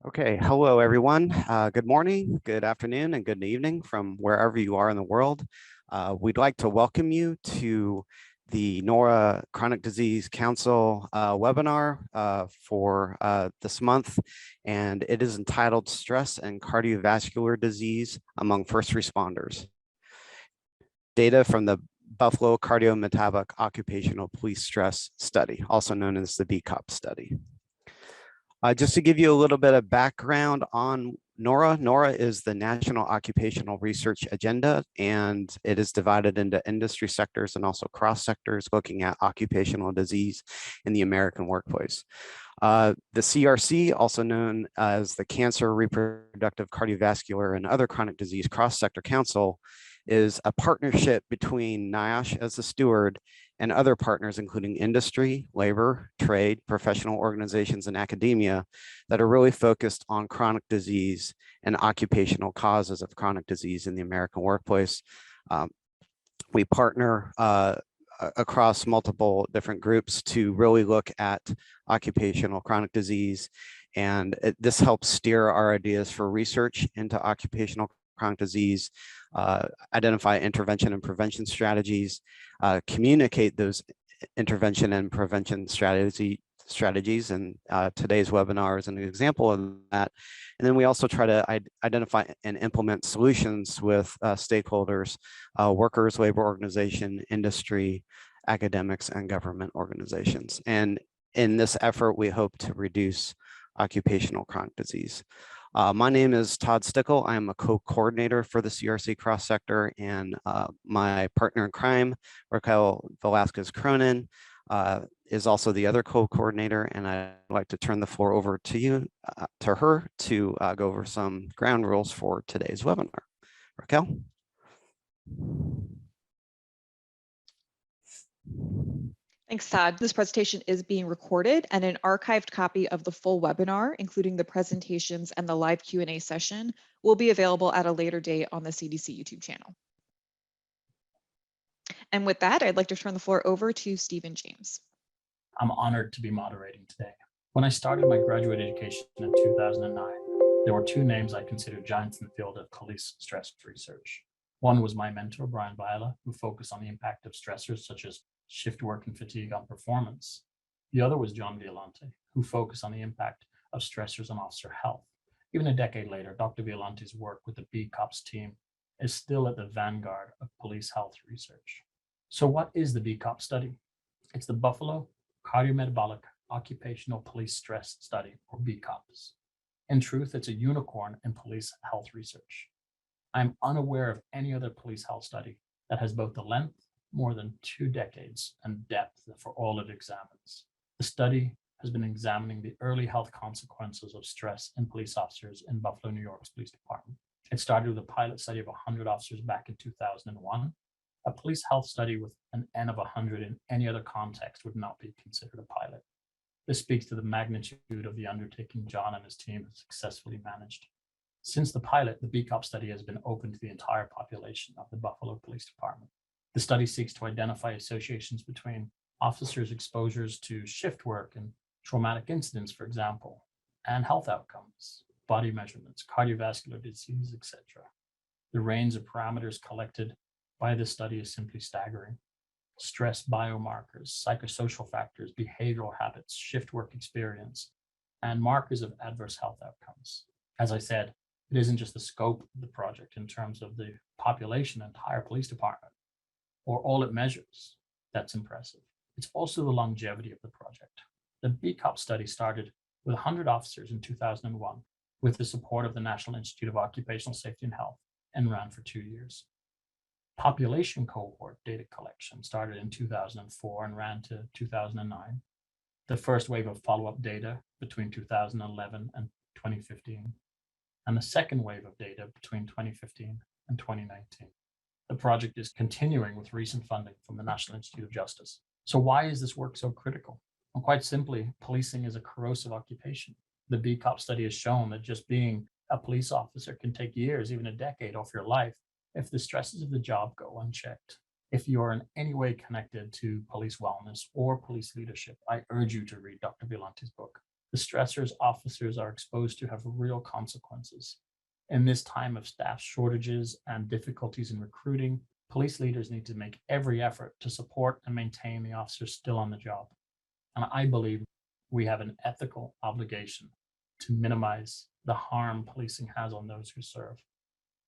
Okay, hello everyone. Good morning, good afternoon, and good evening from wherever you are in the world. We'd like to welcome you to the NORA Chronic Disease Council webinar for this month, and it is entitled Stress and Cardiovascular Disease Among First Responders. Data from the Buffalo Cardio-Metabolic Occupational Police Stress Study, also known as the BCOPS study. Just to give you a little bit of background on NORA, NORA is the National Occupational Research Agenda, and it is divided into industry sectors and also cross sectors looking at occupational disease in the American workplace. The CRC, also known as the Cancer, Reproductive, Cardiovascular, and Other Chronic Disease Cross-Sector Council, is a partnership between NIOSH as the steward and other partners, including industry, labor, trade, professional organizations, and academia that are really focused on chronic disease and occupational causes of chronic disease in the American workplace. We partner across multiple different groups to really look at occupational chronic disease, and this helps steer our ideas for research into occupational chronic disease, identify intervention and prevention strategies, communicate those intervention and prevention strategies, and today's webinar is an example of that. And then we also try to identify and implement solutions with stakeholders, workers, labor organization, industry, academics, and government organizations. And in this effort, we hope to reduce occupational chronic disease. My name is Todd Stickle. I am a co-coordinator for the CRC cross sector, and my partner in crime, Raquel Velasquez Cronin, is also the other co-coordinator, and I'd like to turn the floor over to her to go over some ground rules for today's webinar. Raquel? Thanks, Todd. This presentation is being recorded, and an archived copy of the full webinar, including the presentations and the live Q&A session, will be available at a later date on the CDC YouTube channel. And with that, I'd like to turn the floor over to Stephen James. I'm honored to be moderating today. When I started my graduate education in 2009, there were two names I considered giants in the field of police stress research. One was my mentor, John Violente, who focused on the impact of stressors such as shift work and fatigue on performance. The other was John Violente, who focused on the impact of stressors on officer health. Even a decade later, Dr. Violente's work with the BCOPS team is still at the vanguard of police health research. So what is the BCOPS study? It's the Buffalo Cardio-Metabolic Occupational Police Stress Study, or BCOPS. In truth, it's a unicorn in police health research. I'm unaware of any other police health study that has both the length, more than 2 decades, and depth for all it examines. The study has been examining the early health consequences of stress in police officers in Buffalo, New York's police department. It started with a pilot study of 100 officers back in 2001. A police health study with an N of 100 in any other context would not be considered a pilot. This speaks to the magnitude of the undertaking John and his team have successfully managed. Since the pilot, the BCOPS study has been open to the entire population of the Buffalo Police Department. The study seeks to identify associations between officers' exposures to shift work and traumatic incidents, for example, and health outcomes, body measurements, cardiovascular disease, etc. The range of parameters collected by this study is simply staggering. Stress biomarkers, psychosocial factors, behavioral habits, shift work experience, and markers of adverse health outcomes. As I said, it isn't just the scope of the project in terms of the population, entire police department, or all it measures that's impressive. It's also the longevity of the project. The BCOPS study started with 100 officers in 2001 with the support of the National Institute of Occupational Safety and Health and ran for 2 years. Population cohort data collection started in 2004 and ran to 2009. The first wave of follow-up data between 2011 and 2015, and the second wave of data between 2015 and 2019. The project is continuing with recent funding from the National Institute of Justice. So why is this work so critical? Well, quite simply, policing is a corrosive occupation. The BCOPS study has shown that just being a police officer can take years, even a decade off your life if the stresses of the job go unchecked. If you are in any way connected to police wellness or police leadership, I urge you to read Dr. Violente's book. The stressors officers are exposed to have real consequences. In this time of staff shortages and difficulties in recruiting, police leaders need to make every effort to support and maintain the officers still on the job. And I believe we have an ethical obligation to minimize the harm policing has on those who serve.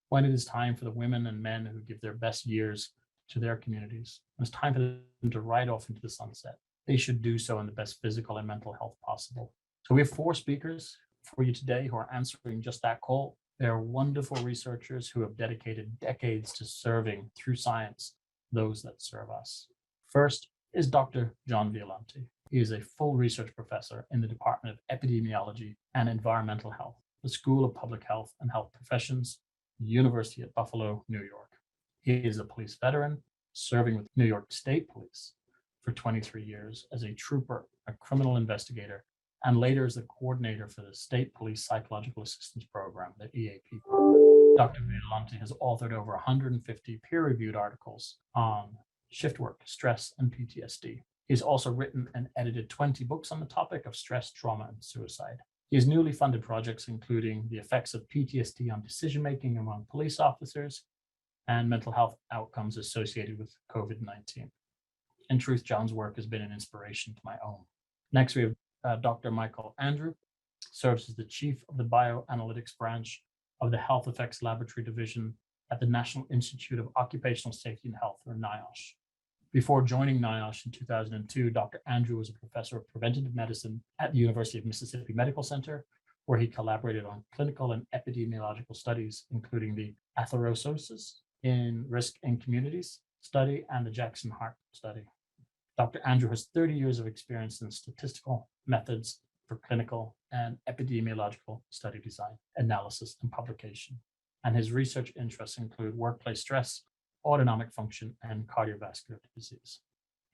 When it is time for the women and men who give their best years to their communities, when it's time for them to ride off into the sunset, they should do so in the best physical and mental health possible. So we have 4 speakers for you today who are answering just that call. They are wonderful researchers who have dedicated decades to serving through science those that serve us. First is Dr. John Violente. He is a full research professor in the Department of Epidemiology and Environmental Health, the School of Public Health and Health Professions, University at Buffalo, New York. He is a police veteran, serving with New York State Police for 23 years as a trooper, a criminal investigator, and later as the coordinator for the State Police Psychological Assistance Program, the EAP. Dr. Violente has authored over 150 peer-reviewed articles on shift work, stress, and PTSD. He's also written and edited 20 books on the topic of stress, trauma, and suicide. He has newly funded projects including the effects of PTSD on decision-making among police officers and mental health outcomes associated with COVID-19. In truth, John's work has been an inspiration to my own. Next, we have Dr. Michael Andrew, serves as the chief of the bioanalytics branch of the Health Effects Laboratory Division at the National Institute of Occupational Safety and Health, or NIOSH. Before joining NIOSH in 2002, Dr. Andrew was a professor of preventative medicine at the University of Mississippi Medical Center, where he collaborated on clinical and epidemiological studies, including the atherosclerosis in risk in communities study and the Jackson Heart study. Dr. Andrew has 30 years of experience in statistical methods for clinical and epidemiological study design, analysis, and publication. And his research interests include workplace stress, autonomic function, and cardiovascular disease.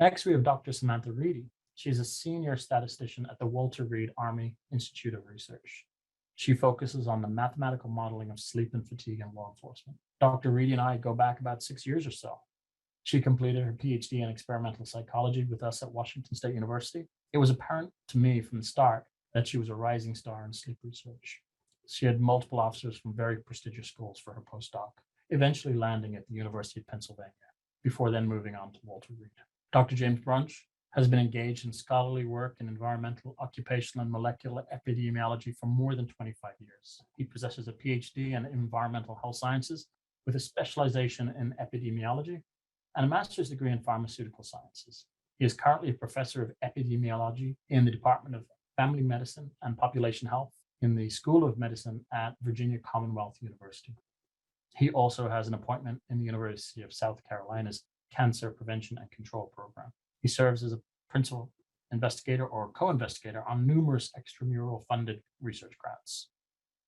Next, we have Dr. Samantha Reedy. She's a senior statistician at the Walter Reed Army Institute of Research. She focuses on the mathematical modeling of sleep and fatigue in law enforcement. Dr. Reedy and I go back about 6 years or so. She completed her PhD in experimental psychology with us at Washington State University. It was apparent to me from the start that she was a rising star in sleep research. She had multiple officers from very prestigious schools for her postdoc, eventually landing at the University of Pennsylvania, before then moving on to Walter Reed. Dr. James Brunch has been engaged in scholarly work in environmental, occupational, and molecular epidemiology for more than 25 years. He possesses a PhD in environmental health sciences with a specialization in epidemiology and a master's degree in pharmaceutical sciences. He is currently a professor of epidemiology in the Department of Family Medicine and Population Health in the School of Medicine at Virginia Commonwealth University. He also has an appointment in the University of South Carolina's Cancer Prevention and Control Program. He serves as a principal investigator or co-investigator on numerous extramural funded research grants.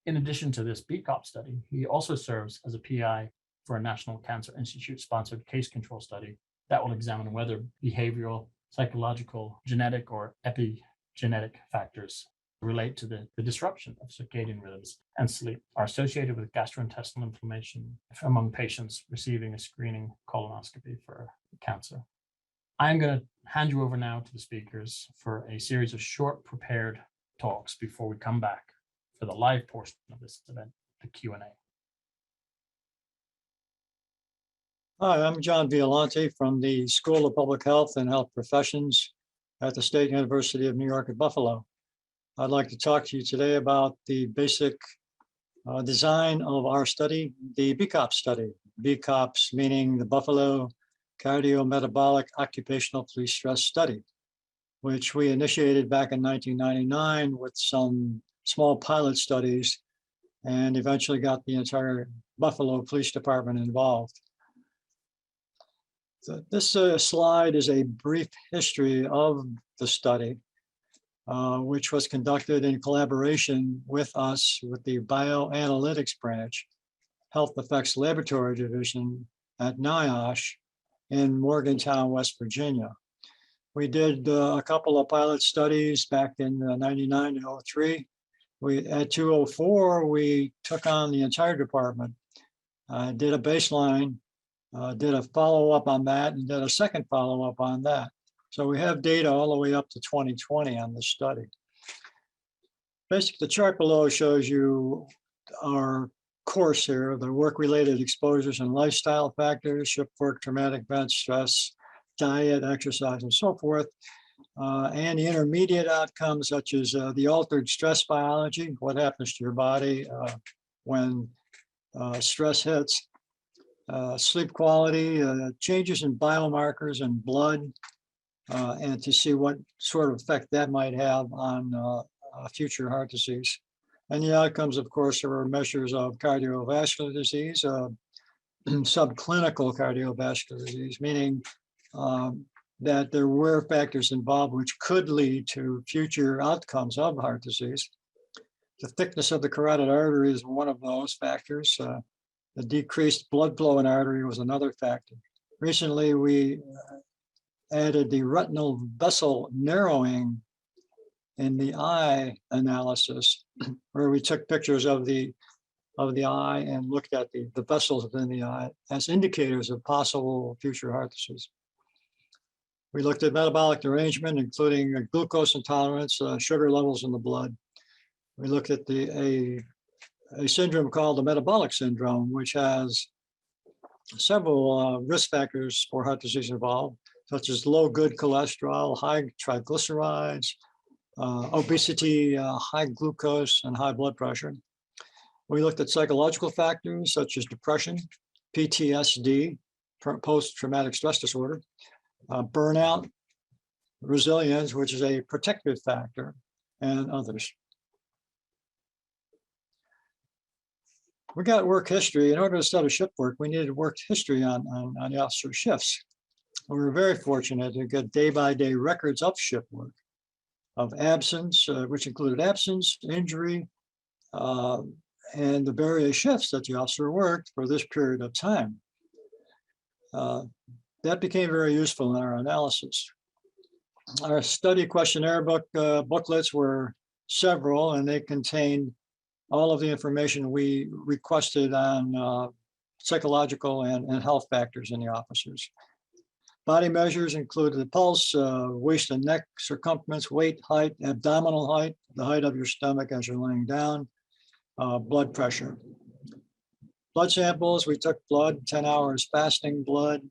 In addition to this BCOPS study, he also serves as a PI for a National Cancer Institute sponsored case control study that will examine whether behavioral, psychological, genetic, or epigenetic factors relate to the disruption of circadian rhythms and sleep are associated with gastrointestinal inflammation among patients receiving a screening colonoscopy for cancer. I'm going to hand you over now to the speakers for a series of short prepared talks before we come back for the live portion of this event, the Q&A. Hi, I'm John Violente from the School of Public Health and Health Professions at the State University of New York at Buffalo. I'd like to talk to you today about the basic design of our study, the BCOPS study. BCOPS meaning the Buffalo Cardio-Metabolic Occupational Police Stress Study, which we initiated back in 1999 with some small pilot studies and eventually got the entire Buffalo Police Department involved. This slide is a brief history of the study, which was conducted in collaboration with us with the Bioanalytics Branch, Health Effects Laboratory Division at NIOSH in Morgantown, West Virginia. We did a couple of pilot studies back in 99 and 03. At 204, we took on the entire department, did a baseline, did a follow-up on that, and did a second follow-up on that. So we have data all the way up to 2020 on this study. Basically, the chart below shows you our course here, the work-related exposures and lifestyle factors, shift work, traumatic events, stress, diet, exercise, and so forth. And the intermediate outcomes, such as the altered stress biology, what happens to your body when stress hits, sleep quality, changes in biomarkers and blood, and to see what sort of effect that might have on future heart disease. And the outcomes, of course, are measures of cardiovascular disease, subclinical cardiovascular disease, meaning that there were factors involved which could lead to future outcomes of heart disease. The thickness of the carotid artery is one of those factors. The decreased blood flow in artery was another factor. Recently, we added the retinal vessel narrowing in the eye analysis, where we took pictures of the eye and looked at the vessels within the eye as indicators of possible future heart disease. We looked at metabolic derangement, including glucose intolerance, sugar levels in the blood. We looked at a syndrome called the Metabolic Syndrome, which has several risk factors for heart disease involved, such as low good cholesterol, high triglycerides, obesity, high glucose, and high blood pressure. We looked at psychological factors such as depression, PTSD, post-traumatic stress disorder, burnout, resilience, which is a protective factor, and others. We got work history. In order to study shift work, we needed work history on the officer shifts. We were very fortunate to get day-by-day records of shift work, of absence, which included absence, injury, and the various shifts that the officer worked for this period of time. That became very useful in our analysis. Our study questionnaire booklets were several, and they contained all of the information we requested on psychological and health factors in the officers. Body measures included the pulse, waist and neck circumference, weight, height, abdominal height, the height of your stomach as you're laying down, blood pressure. Blood samples, we took blood, 10 hours fasting blood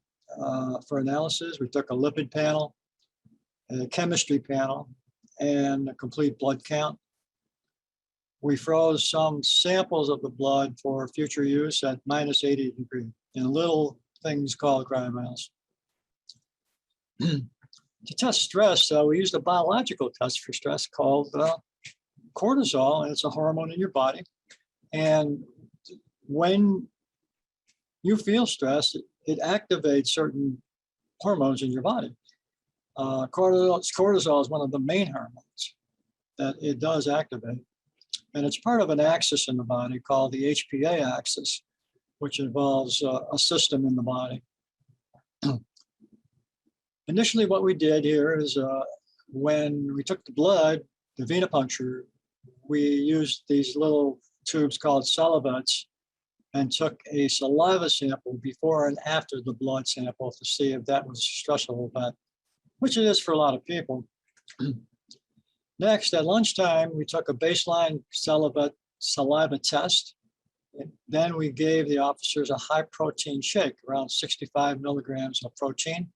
for analysis. We took a lipid panel, a chemistry panel, and a complete blood count. We froze some samples of the blood for future use at -80 degrees in little things called cryomels. To test stress, we used a biological test for stress called cortisol, and it's a hormone in your body. And when you feel stress, it activates certain hormones in your body. Cortisol is one of the main hormones that it does activate. And it's part of an axis in the body called the HPA axis, which involves a system in the body. Initially, what we did here is when we took the blood, the venipuncture, we used these little tubes called salivettes and took a saliva sample before and after the blood sample to see if that was a stressful event, which it is for a lot of people. Next, at lunchtime, we took a baseline saliva test. Then we gave the officers a high protein shake, around 65 milligrams of protein.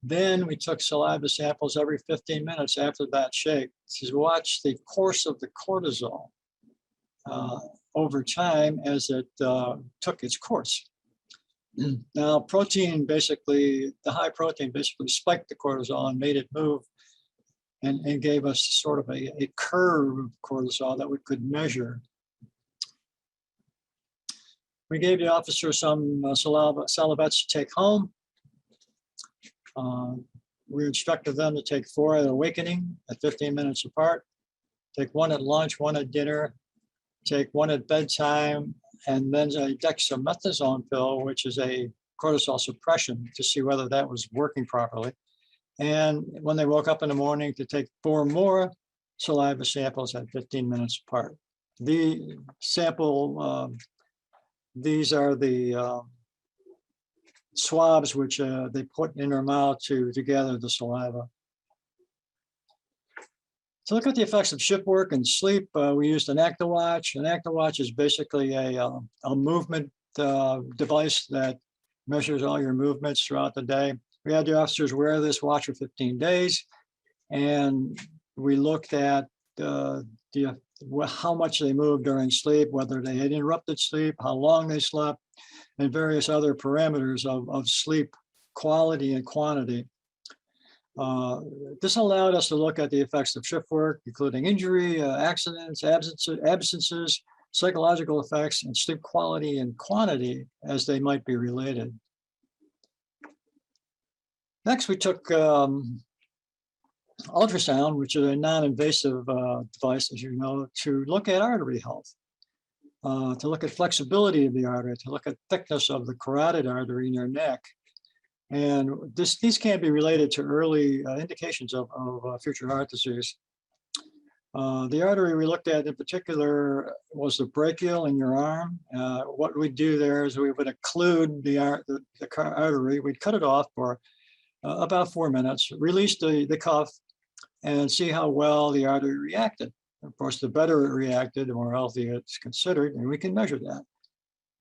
Then we took saliva samples every 15 minutes after that shake to watch the course of the cortisol over time as it took its course. Now, protein basically, the high protein basically spiked the cortisol and made it move and gave us sort of a curve of cortisol that we could measure. We gave the officer some salivettes to take home. We instructed them to take 4 at awakening at 15 minutes apart, take 1 at lunch, 1 at dinner, take 1 at bedtime, and then a dexamethasone pill, which is a cortisol suppression, to see whether that was working properly. And when they woke up in the morning, to take 4 more saliva samples at 15 minutes apart. The sample, these are the swabs which they put in their mouth to gather the saliva. To look at the effects of shift work and sleep, we used an ActiWatch. An ActiWatch is basically a movement device that measures all your movements throughout the day. We had the officers wear this watch for 15 days, and we looked at how much they moved during sleep, whether they had interrupted sleep, how long they slept, and various other parameters of sleep quality and quantity. This allowed us to look at the effects of shift work, including injury, accidents, absences, psychological effects, and sleep quality and quantity as they might be related. Next, we took ultrasound, which is a non-invasive device, as you know, to look at artery health, to look at flexibility of the artery, to look at thickness of the carotid artery in your neck. And these can be related to early indications of future heart disease. The artery we looked at in particular was the brachial in your arm. What we'd do there is we would occlude the artery, we'd cut it off for about 4 minutes, release the cuff, and see how well the artery reacted. Of course, the better it reacted, the more healthy it's considered, and we can measure that.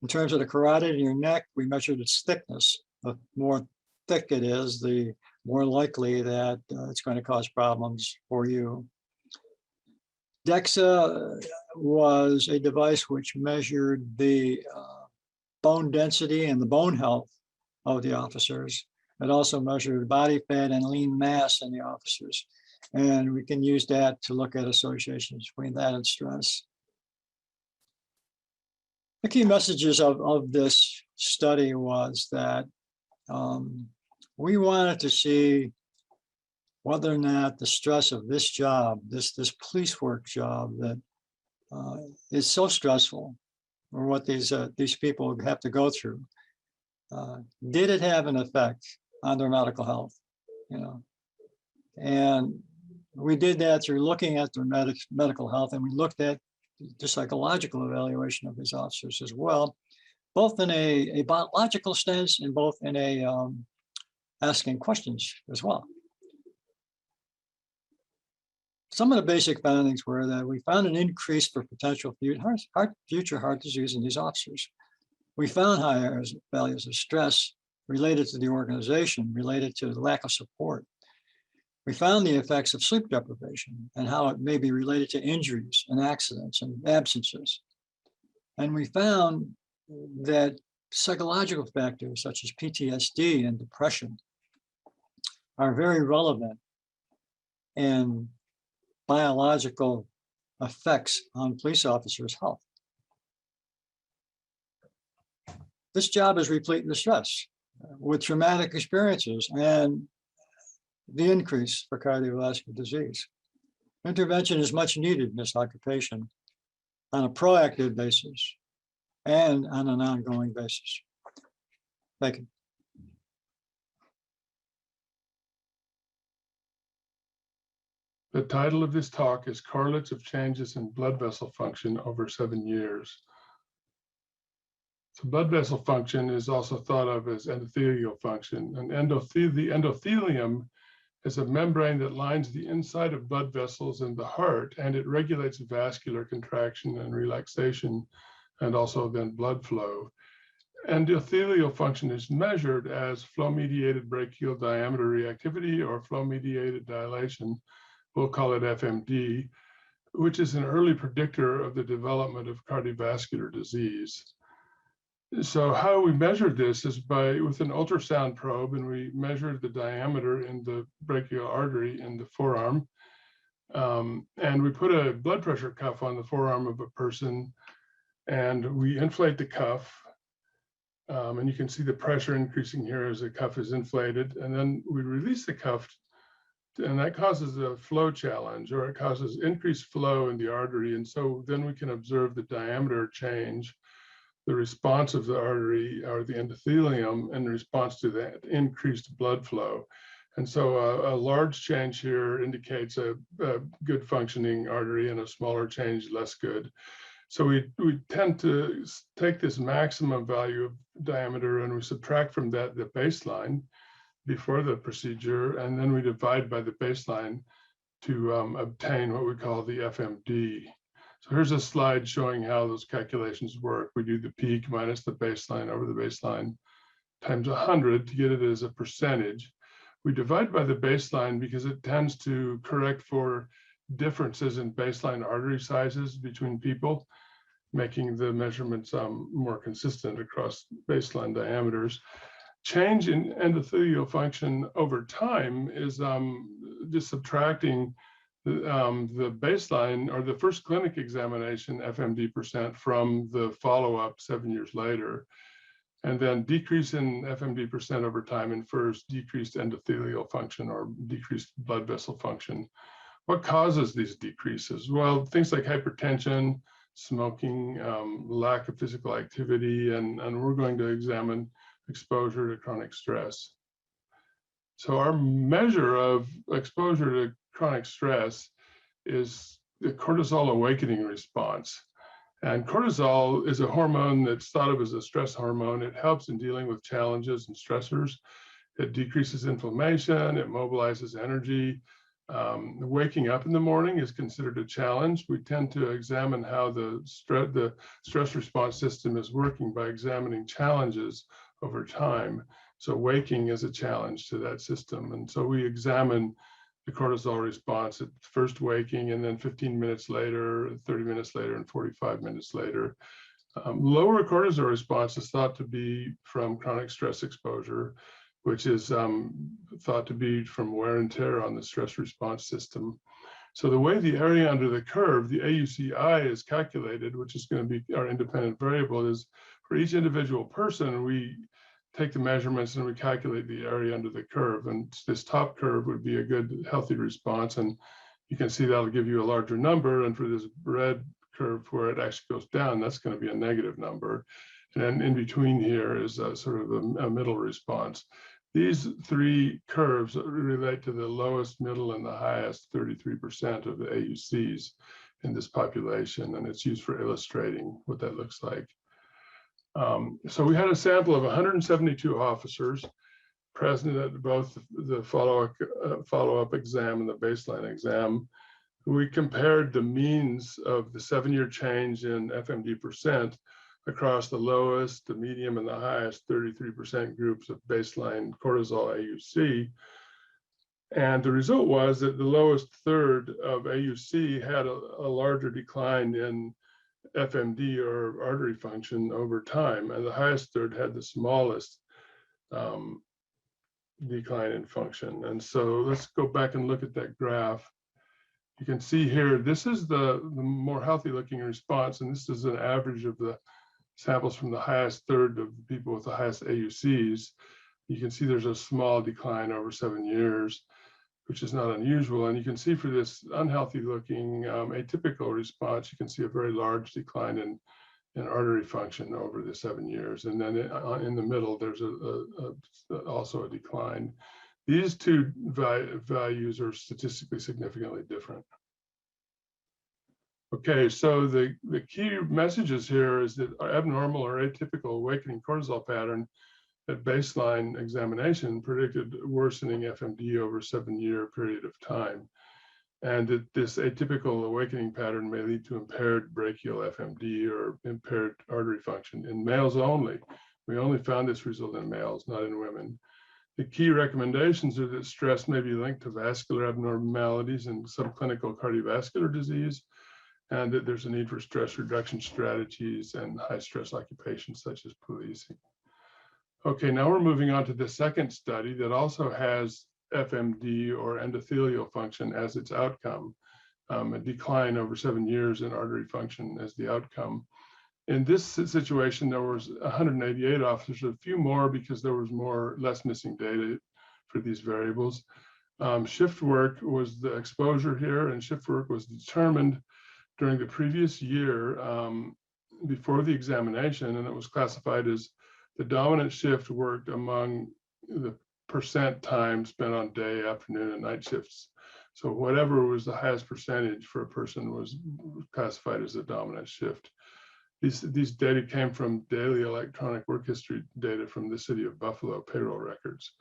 In terms of the carotid in your neck, we measured its thickness. The more thick it is, the more likely that it's going to cause problems for you. DEXA was a device which measured the bone density and the bone health of the officers. It also measured body fat and lean mass in the officers. And we can use that to look at associations between that and stress. The key messages of this study was that we wanted to see whether or not the stress of this job, this police work job that is so stressful, or what these people have to go through, did it have an effect on their medical health? And we did that through looking at their medical health, and we looked at the psychological evaluation of these officers as well, both in a biological sense and both in a asking questions as well. Some of the basic findings were that we found an increase for potential future heart disease in these officers. We found higher values of stress related to the organization, related to the lack of support. We found the effects of sleep deprivation and how it may be related to injuries and accidents and absences. And we found that psychological factors such as PTSD and depression are very relevant in biological effects on police officers' health. This job is replete with stress, with traumatic experiences and the increase for cardiovascular disease. Intervention is much needed in this occupation on a proactive basis and on an ongoing basis. Thank you. The title of this talk is Correlates of Changes in Blood Vessel Function over 7 years. So blood vessel function is also thought of as endothelial function. And the endothelium is a membrane that lines the inside of blood vessels in the heart, and it regulates vascular contraction and relaxation, and also then blood flow. Endothelial function is measured as flow-mediated brachial diameter reactivity or flow-mediated dilation. We'll call it FMD, which is an early predictor of the development of cardiovascular disease. So how we measured this is with an ultrasound probe, and we measured the diameter in the brachial artery in the forearm. And we put a blood pressure cuff on the forearm of a person, and we inflate the cuff. And you can see the pressure increasing here as the cuff is inflated. And then we release the cuff, and that causes a flow challenge, or it causes increased flow in the artery. And so then we can observe the diameter change, the response of the artery or the endothelium in response to that increased blood flow. And so a large change here indicates a good functioning artery, and a smaller change, less good. So we tend to take this maximum value of diameter, and we subtract from that the baseline before the procedure, and then we divide by the baseline to obtain what we call the FMD. So here's a slide showing how those calculations work. We do the peak minus the baseline over the baseline times 100 to get it as a percentage. We divide by the baseline because it tends to correct for differences in baseline artery sizes between people, making the measurements more consistent across baseline diameters. Change in endothelial function over time is just subtracting the baseline or the first clinic examination FMD percent from the follow-up 7 years later. And then decrease in FMD percent over time infers decreased endothelial function or decreased blood vessel function. What causes these decreases? Well, things like hypertension, smoking, lack of physical activity, and we're going to examine exposure to chronic stress. So our measure of exposure to chronic stress is the cortisol awakening response. And cortisol is a hormone that's thought of as a stress hormone. It helps in dealing with challenges and stressors. It decreases inflammation, it mobilizes energy. Waking up in the morning is considered a challenge. We tend to examine how the stress response system is working by examining challenges over time. So waking is a challenge to that system. And so we examine the cortisol response at first waking, and then 15 minutes later, 30 minutes later, and 45 minutes later. Lower cortisol response is thought to be from chronic stress exposure, which is thought to be from wear and tear on the stress response system. So the way the area under the curve, the AUCI, is calculated, which is going to be our independent variable, is for each individual person, we take the measurements and we calculate the area under the curve. And this top curve would be a good, healthy response. And you can see that'll give you a larger number. And for this red curve where it actually goes down, that's going to be a negative number. And then in between here is a sort of a middle response. These three curves relate to the lowest, middle, and the highest 33% of the AUCs in this population. And it's used for illustrating what that looks like. So we had a sample of 172 officers present at both the follow-up exam and the baseline exam. We compared the means of the 7-year change in FMD percent across the lowest, the medium, and the highest 33% groups of baseline cortisol AUC. And the result was that the lowest third of AUC had a larger decline in FMD or artery function over time, and the highest third had the smallest decline in function. And so let's go back and look at that graph. You can see here, this is the more healthy looking response, and this is an average of the samples from the highest third of the people with the highest AUCs. You can see there's a small decline over 7 years, which is not unusual. And you can see for this unhealthy looking atypical response, you can see a very large decline in artery function over the 7 years. And then in the middle, there's also a decline. These two values are statistically significantly different. Okay, so the key messages here is that abnormal or atypical awakening cortisol pattern at baseline examination predicted worsening FMD over a 7-year period of time. And that this atypical awakening pattern may lead to impaired brachial FMD or impaired artery function in males only. We only found this result in males, not in women. The key recommendations are that stress may be linked to vascular abnormalities and subclinical cardiovascular disease, and that there's a need for stress reduction strategies and high stress occupations such as policing. Okay, now we're moving on to the second study that also has FMD or endothelial function as its outcome, a decline over 7 years in artery function as the outcome. In this situation, there was 188 officers, a few more because there was less missing data for these variables. Shift work was the exposure here, and shift work was determined during the previous year before the examination, and it was classified as the dominant shift worked among the percent time spent on day, afternoon, and night shifts. So whatever was the highest percentage for a person was classified as a dominant shift. These data came from daily electronic work history data from the city of Buffalo payroll records.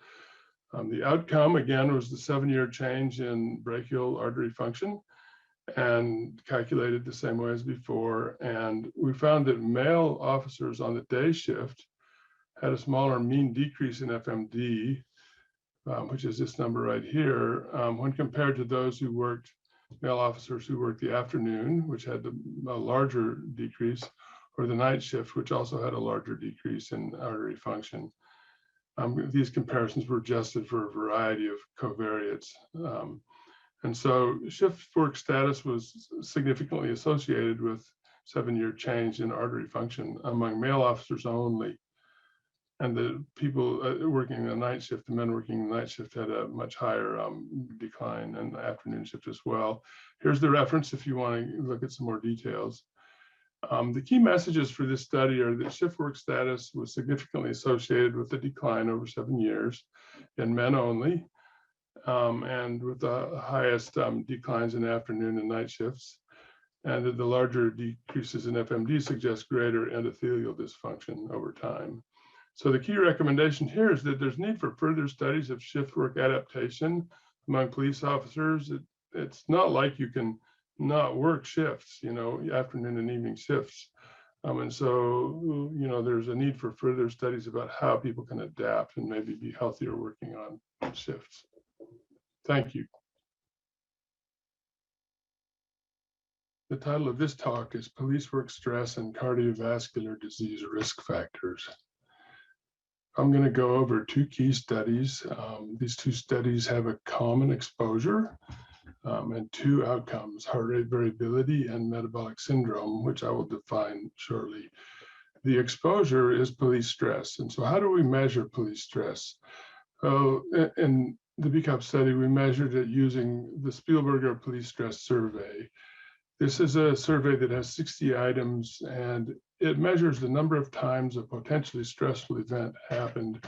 The outcome, again, was the 7-year change in brachial artery function, and calculated the same way as before. And we found that male officers on the day shift had a smaller mean decrease in FMD, which is this number right here, when compared to those who worked, male officers who worked the afternoon, which had a larger decrease, or the night shift, which also had a larger decrease in artery function. These comparisons were adjusted for a variety of covariates. And so shift work status was significantly associated with 7-year change in artery function among male officers only. And the people working the night shift, the men working the night shift, had a much higher decline in the afternoon shift as well. Here's the reference if you want to look at some more details. The key messages for this study are that shift work status was significantly associated with the decline over 7 years in men only, and with the highest declines in afternoon and night shifts, and that the larger decreases in FMD suggest greater endothelial dysfunction over time. So the key recommendation here is that there's need for further studies of shift work adaptation among police officers. It's not like you can not work shifts, afternoon and evening shifts. And so, there's a need for further studies about how people can adapt and maybe be healthier working on shifts. Thank you. The title of this talk is Police Work Stress and Cardiovascular Disease Risk Factors. I'm going to go over 2 key studies. These 2 studies have a common exposure and 2 outcomes, heart rate variability and metabolic syndrome, which I will define shortly. The exposure is police stress. And so how do we measure police stress? In the BCOPS study, we measured it using the Spielberger Police Stress Survey. This is a survey that has 60 items, and it measures the number of times a potentially stressful event happened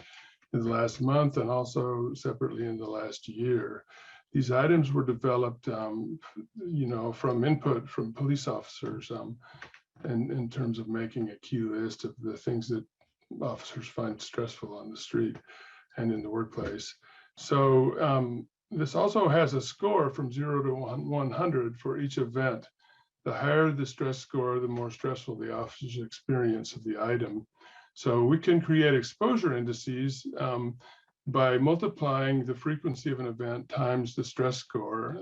in the last month and also separately in the last year. These items were developed, from input from police officers in terms of making a key list of the things that officers find stressful on the street and in the workplace. So this also has a score from 0 to 100 for each event. The higher the stress score, the more stressful the officer's experience of the item. So we can create exposure indices by multiplying the frequency of an event times the stress score.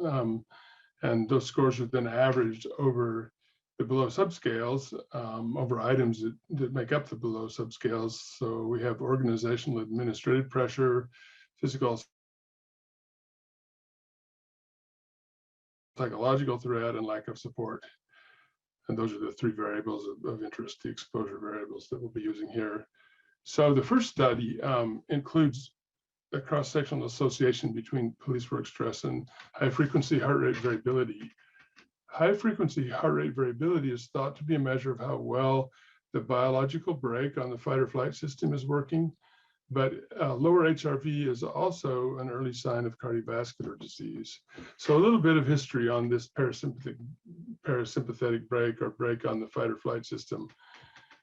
And those scores are then averaged over the below subscales, over items that make up the below subscales. So we have organizational administrative pressure, physical, psychological threat, and lack of support. And those are the 3 variables of interest, the exposure variables that we'll be using here. So the first study includes a cross-sectional association between police work stress and high-frequency heart rate variability. High-frequency heart rate variability is thought to be a measure of how well the biological brake on the fight-or-flight system is working, but lower HRV is also an early sign of cardiovascular disease. So a little bit of history on this parasympathetic brake or brake on the fight-or-flight system.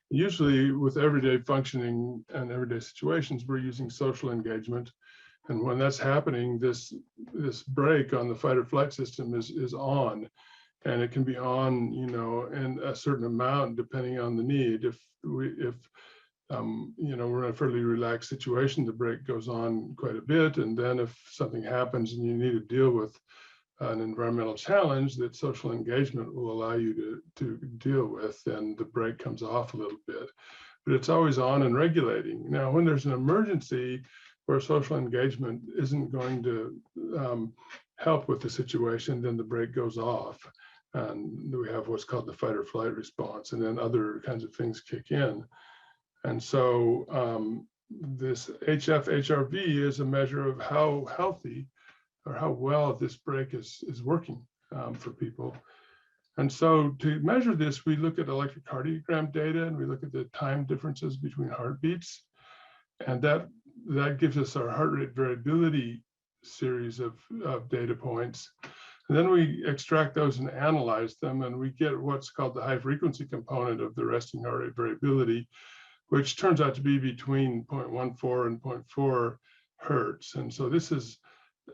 Usually with everyday functioning and everyday situations, we're using social engagement. And when that's happening, this brake on the fight-or-flight system is on. And it can be on, in a certain amount depending on the need. If we're in a fairly relaxed situation, the brake goes on quite a bit. And then if something happens and you need to deal with an environmental challenge that social engagement will allow you to deal with, then the brake comes off a little bit. But it's always on and regulating. Now, when there's an emergency where social engagement isn't going to help with the situation, then the brake goes off. And we have what's called the fight or flight response, and then other kinds of things kick in. And so this HF-HRV is a measure of how healthy or how well this brake is working for people. And so to measure this, we look at electrocardiogram data and we look at the time differences between heartbeats. And that gives us our heart rate variability series of data points. And then we extract those and analyze them, and we get what's called the high frequency component of the resting heart rate variability, which turns out to be between 0.14 and 0.4 hertz. And so this is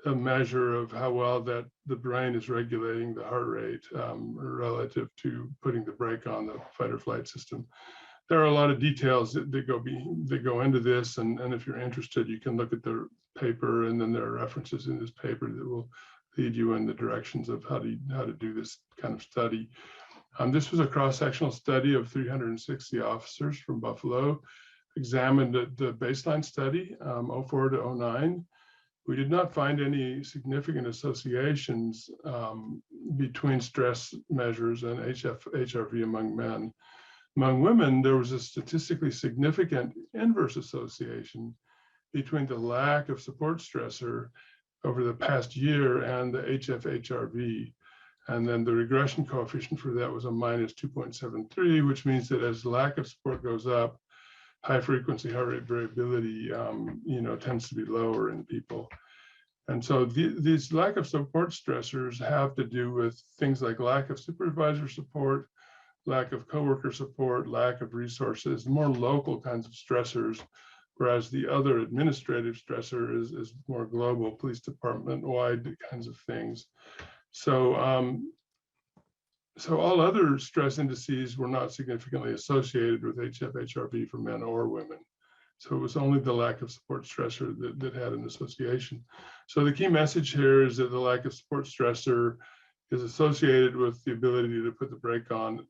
a measure of how well that the brain is regulating the heart rate relative to putting the brake on the fight or flight system. There are a lot of details that go into this, and if you're interested, you can look at the paper, and then there are references in this paper that will lead you in the directions of how to do this kind of study. This was a cross-sectional study of 360 officers from Buffalo, examined the baseline study, 04 to 09. We did not find any significant associations between stress measures and HRV among men. Among women, there was a statistically significant inverse association between the lack of support stressor over the past year and the HF-HRV. And then the regression coefficient for that was a minus 2.73, which means that as the lack of support goes up, high frequency heart rate variability, tends to be lower in people. And so these lack of support stressors have to do with things like lack of supervisor support, lack of coworker support, lack of resources, more local kinds of stressors, whereas the other administrative stressor is more global, police department-wide kinds of things. So, so all other stress indices were not significantly associated with HF-HRV for men or women. So it was only the lack of support stressor that had an association. So the key message here is that the lack of support stressor is associated with the ability to put the brake on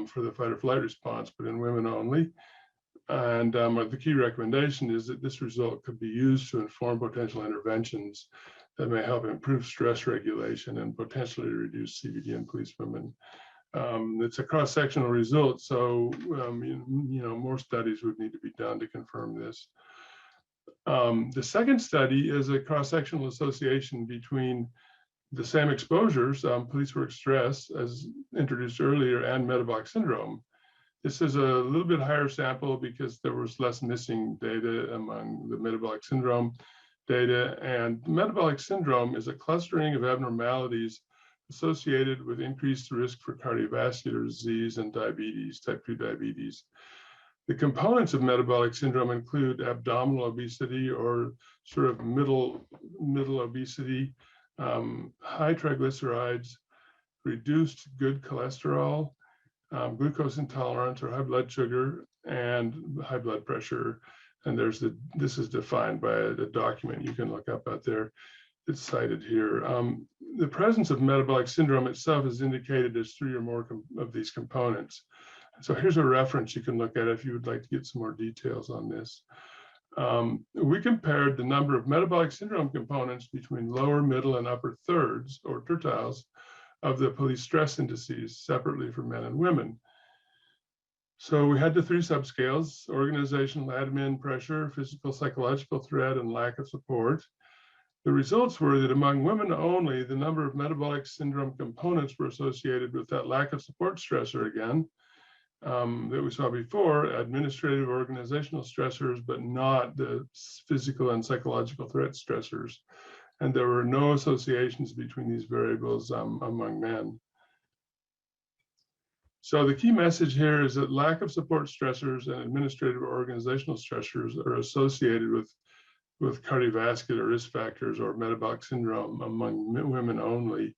for the fight or flight response, but in women only. And the key recommendation is that this result could be used to inform potential interventions that may help improve stress regulation and potentially reduce CVD in policewomen. It's a cross-sectional result, so more studies would need to be done to confirm this. The second study is a cross-sectional association between the same exposures, police work stress, as introduced earlier, and metabolic syndrome. This is a little bit higher sample because there was less missing data among the metabolic syndrome data. And metabolic syndrome is a clustering of abnormalities associated with increased risk for cardiovascular disease and diabetes, type 2 diabetes. The components of metabolic syndrome include abdominal obesity, or sort of middle obesity, high triglycerides, reduced good cholesterol, glucose intolerance or high blood sugar, and high blood pressure. And this is defined by a document you can look up out there. It's cited here. The presence of metabolic syndrome itself is indicated as 3 or more of these components. So here's a reference you can look at if you would like to get some more details on this. We compared the number of metabolic syndrome components between lower, middle, and upper thirds, or tertiles, of the police stress indices separately for men and women. So we had the 3 subscales: organizational, admin, pressure, physical, psychological threat, and lack of support. The results were that among women only, the number of metabolic syndrome components were associated with that lack of support stressor again, that we saw before, administrative, organizational stressors, but not the physical and psychological threat stressors. And there were no associations between these variables among men. So the key message here is that lack of support stressors and administrative or organizational stressors are associated with cardiovascular risk factors or metabolic syndrome among women only,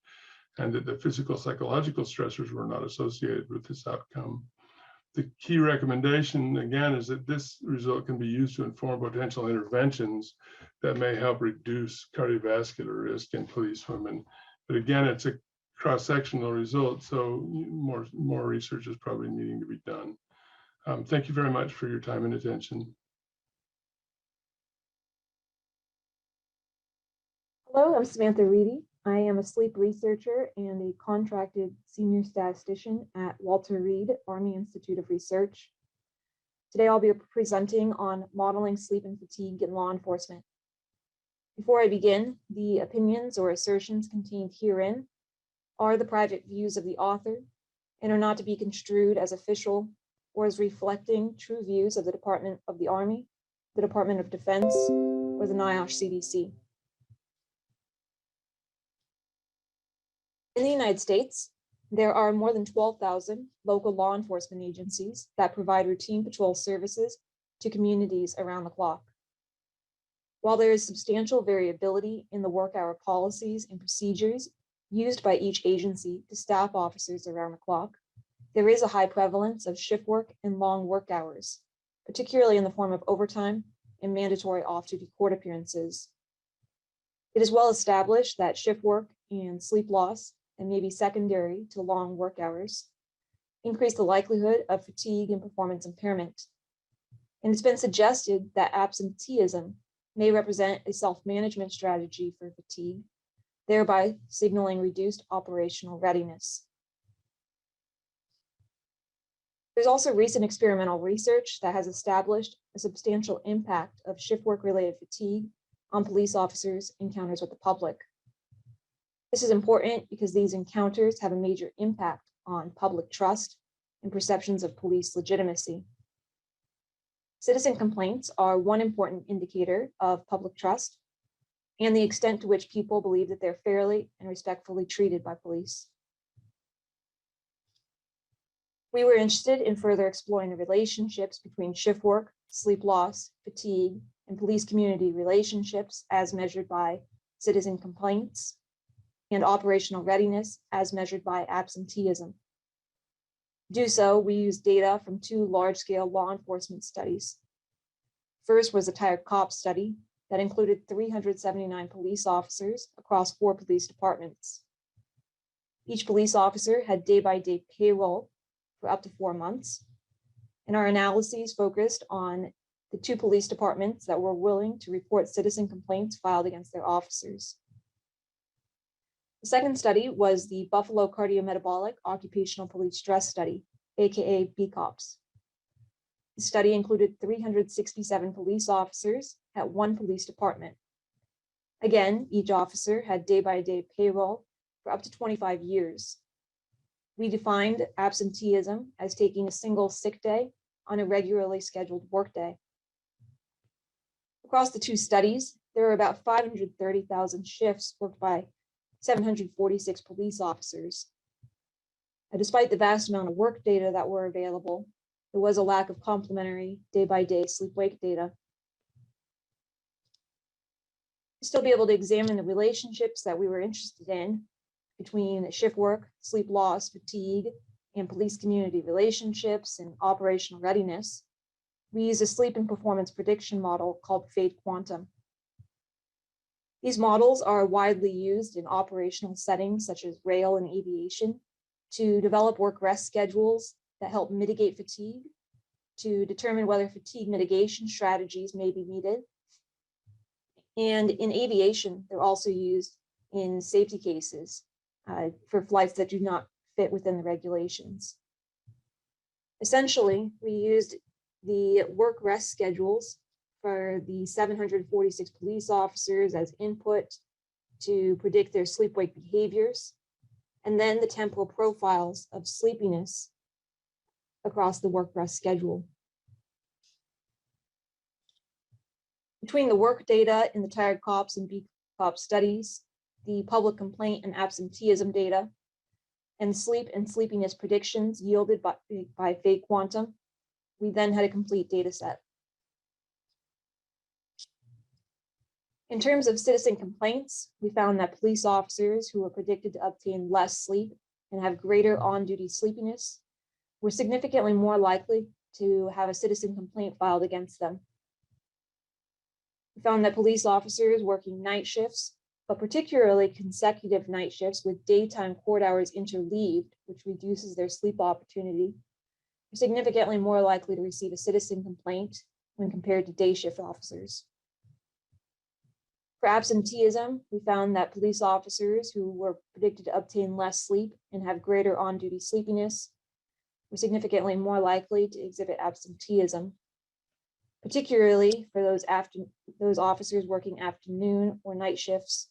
and that the physical psychological stressors were not associated with this outcome. The key recommendation, again, is that this result can be used to inform potential interventions that may help reduce cardiovascular risk in policewomen. But again, it's a cross-sectional result, so more research is probably needing to be done. Thank you very much for your time and attention. Hello, I'm Samantha Reedy. I am a sleep researcher and a contracted senior statistician at Walter Reed Army Institute of Research. Today I'll be presenting on modeling sleep and fatigue in law enforcement. Before I begin, the opinions or assertions contained herein are the private views of the author and are not to be construed as official or as reflecting true views of the Department of the Army, the Department of Defense, or the NIOSH CDC. In the United States, there are more than 12,000 local law enforcement agencies that provide routine patrol services to communities around the clock. While there is substantial variability in the work hour policies and procedures used by each agency to staff officers around the clock, there is a high prevalence of shift work and long work hours, particularly in the form of overtime and mandatory off-duty court appearances. It is well established that shift work and sleep loss, and maybe secondary to long work hours, increase the likelihood of fatigue and performance impairment. And it's been suggested that absenteeism may represent a self-management strategy for fatigue, thereby signaling reduced operational readiness. There's also recent experimental research that has established a substantial impact of shift work-related fatigue on police officers' encounters with the public. This is important because these encounters have a major impact on public trust and perceptions of police legitimacy. Citizen complaints are one important indicator of public trust and the extent to which people believe that they're fairly and respectfully treated by police. We were interested in further exploring the relationships between shift work, sleep loss, fatigue, and police community relationships as measured by citizen complaints and operational readiness as measured by absenteeism. To do so, we used data from two large-scale law enforcement studies. First was a tired cop study that included 379 police officers across 4 police departments. Each police officer had day-by-day payroll for up to 4 months, and our analyses focused on the 2 police departments that were willing to report citizen complaints filed against their officers. The second study was the Buffalo Cardio-Metabolic Occupational Police Stress Study, aka BCOPS. The study included 367 police officers at 1 police department. Again, each officer had day-by-day payroll for up to 25 years. We defined absenteeism as taking a single sick day on a regularly scheduled workday. Across the 2 studies, there were about 530,000 shifts worked by 746 police officers. And despite the vast amount of work data that were available, there was a lack of complementary day-by-day sleep-wake data. To still be able to examine the relationships that we were interested in between shift work, sleep loss, fatigue, and police community relationships and operational readiness, we use a sleep and performance prediction model called Fate Quantum. These models are widely used in operational settings such as rail and aviation to develop work-rest schedules that help mitigate fatigue, to determine whether fatigue mitigation strategies may be needed. And in aviation, they're also used in safety cases for flights that do not fit within the regulations. Essentially, we used the work-rest schedules for the 746 police officers as input to predict their sleep-wake behaviors, and then the temporal profiles of sleepiness across the work-rest schedule. Between the work data in the tired cops and BCOPS studies, the public complaint and absenteeism data, and sleep and sleepiness predictions yielded by Fate Quantum, we then had a complete data set. In terms of citizen complaints, we found that police officers who were predicted to obtain less sleep and have greater on-duty sleepiness were significantly more likely to have a citizen complaint filed against them. We found that police officers working night shifts, but particularly consecutive night shifts with daytime court hours interleaved, which reduces their sleep opportunity, are significantly more likely to receive a citizen complaint when compared to day shift officers. For absenteeism, we found that police officers who were predicted to obtain less sleep and have greater on-duty sleepiness were significantly more likely to exhibit absenteeism, particularly for those officers working afternoon or night shifts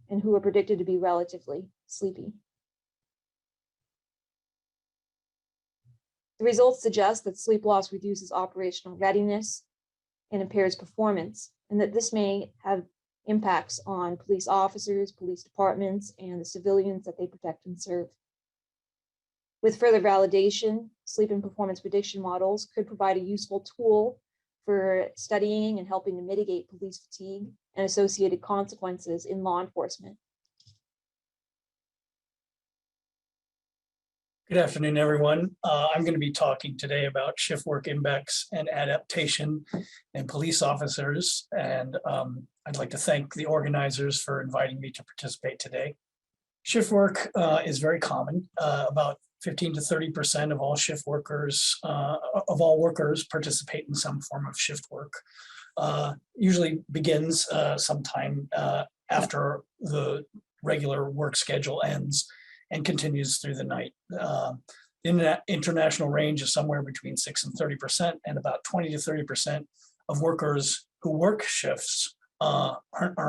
and who are predicted to be relatively sleepy. The results suggest that sleep loss reduces operational readiness and impairs performance, and that this may have impacts on police officers, police departments, and the civilians that they protect and serve. With further validation, sleep and performance prediction models could provide a useful tool for studying and helping to mitigate police fatigue and associated consequences in law enforcement. Good afternoon, everyone. I'm going to be talking today about shift work impacts and adaptation in police officers. And I'd like to thank the organizers for inviting me to participate today. Shift work is very common. About 15 to 30% of all shift workers, of all workers participate in some form of shift work. Usually begins sometime after the regular work schedule ends and continues through the night. The international range is somewhere between 6 and 30%, and about 20 to 30% of workers who work shifts are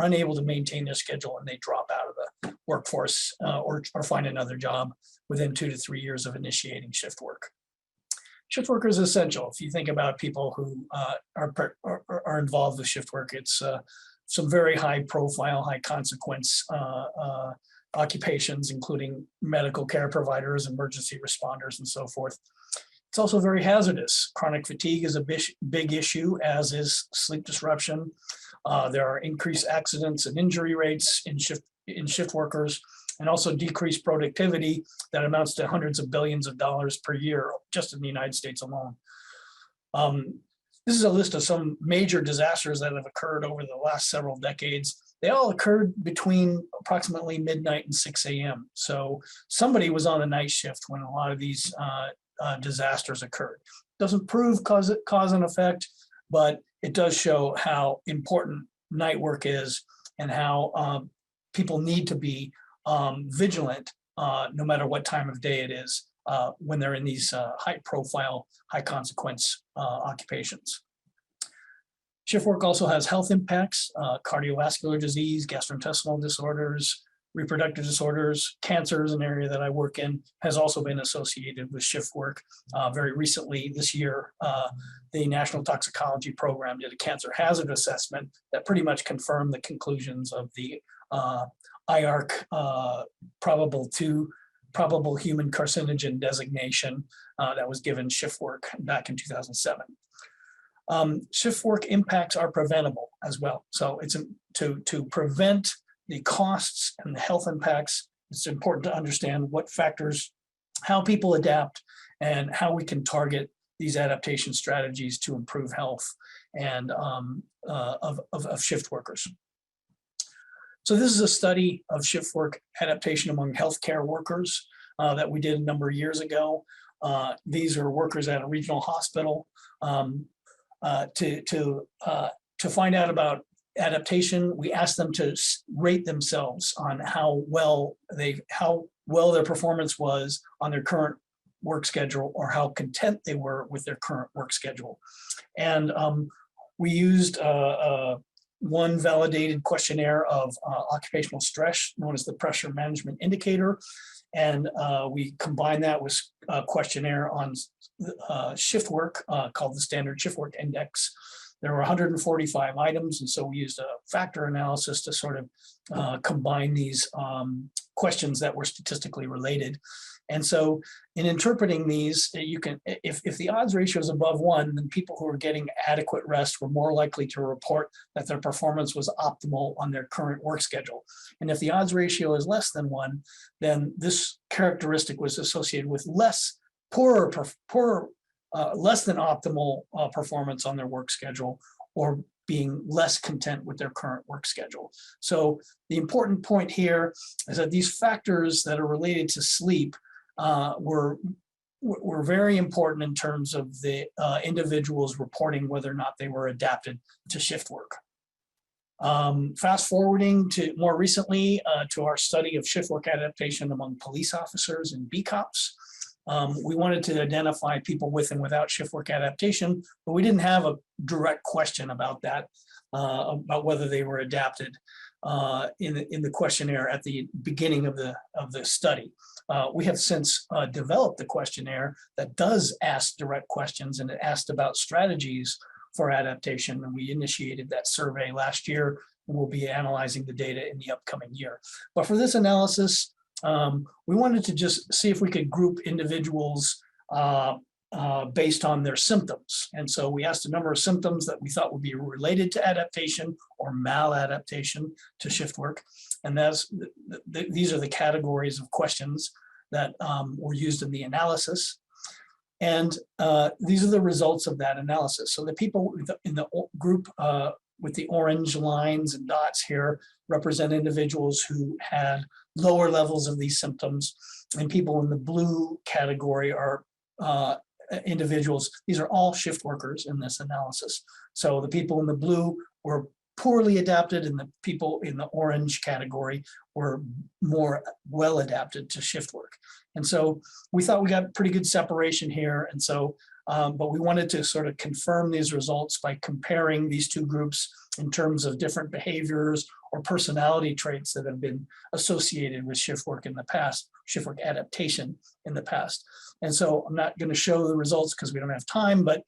unable to maintain their schedule, and they drop out of the workforce or find another job within 2 to 3 years of initiating shift work. Shift work is essential. If you think about people who are involved with shift work, it's some very high profile, high consequence occupations, including medical care providers, emergency responders, and so forth. It's also very hazardous. Chronic fatigue is a big issue, as is sleep disruption. There are increased accidents and injury rates in shift workers, and also decreased productivity that amounts to hundreds of billions of dollars per year, just in the United States alone. This is a list of some major disasters that have occurred over the last several decades. They all occurred between approximately midnight and 6 a.m. So somebody was on a night shift when a lot of these disasters occurred. Doesn't prove cause and effect, but it does show how important night work is and how people need to be vigilant no matter what time of day it is when they're in these high profile, high consequence occupations. Shift work also has health impacts: cardiovascular disease, gastrointestinal disorders, reproductive disorders. Cancer is an area that I work in, has also been associated with shift work. Very recently this year, the National Toxicology Program did a cancer hazard assessment that pretty much confirmed the conclusions of the IARC probable human carcinogen designation that was given shift work back in 2007. Shift work impacts are preventable as well. So it's to prevent the costs and the health impacts. It's important to understand what factors, how people adapt, and how we can target these adaptation strategies to improve health and of shift workers. So this is a study of shift work adaptation among healthcare workers that we did a number of years ago. These are workers at a regional hospital. To find out about adaptation, we asked them to rate themselves on how well their performance was on their current work schedule, or how content they were with their current work schedule. And we used one validated questionnaire of occupational stress, known as the Pressure Management Indicator. And we combined that with a questionnaire on shift work called the Standard Shift Work Index. There were 145 items, and so we used a factor analysis to sort of combine these questions that were statistically related. And so in interpreting these, you can, if the odds ratio is above 1, then people who are getting adequate rest were more likely to report that their performance was optimal on their current work schedule. And if the odds ratio is less than 1, then this characteristic was associated with less than optimal performance on their work schedule, or being less content with their current work schedule. So the important point here is that these factors that are related to sleep were very important in terms of the individuals reporting whether or not they were adapted to shift work. Fast forwarding to more recently to our study of shift work adaptation among police officers and BCOPS. We wanted to identify people with and without shift work adaptation, but we didn't have a direct question about that, about whether they were adapted in the questionnaire at the beginning of the study. We have since developed the questionnaire that does ask direct questions, and it asked about strategies for adaptation. And we initiated that survey last year, and we'll be analyzing the data in the upcoming year. But for this analysis, we wanted to just see if we could group individuals based on their symptoms. And so we asked a number of symptoms that we thought would be related to adaptation or maladaptation to shift work. And these are the categories of questions that were used in the analysis. And these are the results of that analysis. So the people in the group with the orange lines and dots here represent individuals who had lower levels of these symptoms, and people in the blue category are individuals. These are all shift workers in this analysis. So the people in the blue were poorly adapted, and the people in the orange category were more well adapted to shift work. And so we thought we got pretty good separation here. And so, but we wanted to sort of confirm these results by comparing these two groups in terms of different behaviors or personality traits that have been associated with shift work in the past, shift work adaptation in the past. And so I'm not going to show the results because we don't have time, but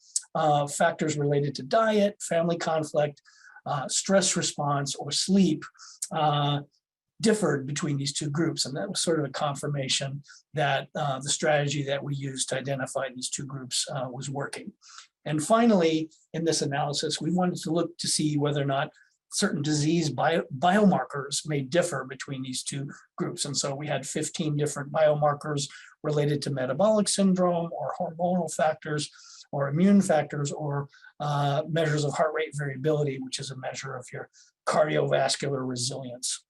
factors related to diet, family conflict, stress response, or sleep differed between these two groups. And that was sort of a confirmation that the strategy that we used to identify these two groups was working. And finally, in this analysis, we wanted to look to see whether or not certain disease biomarkers may differ between these two groups. And so we had 15 different biomarkers related to metabolic syndrome or hormonal factors or immune factors or measures of heart rate variability, which is a measure of your cardiovascular resilience.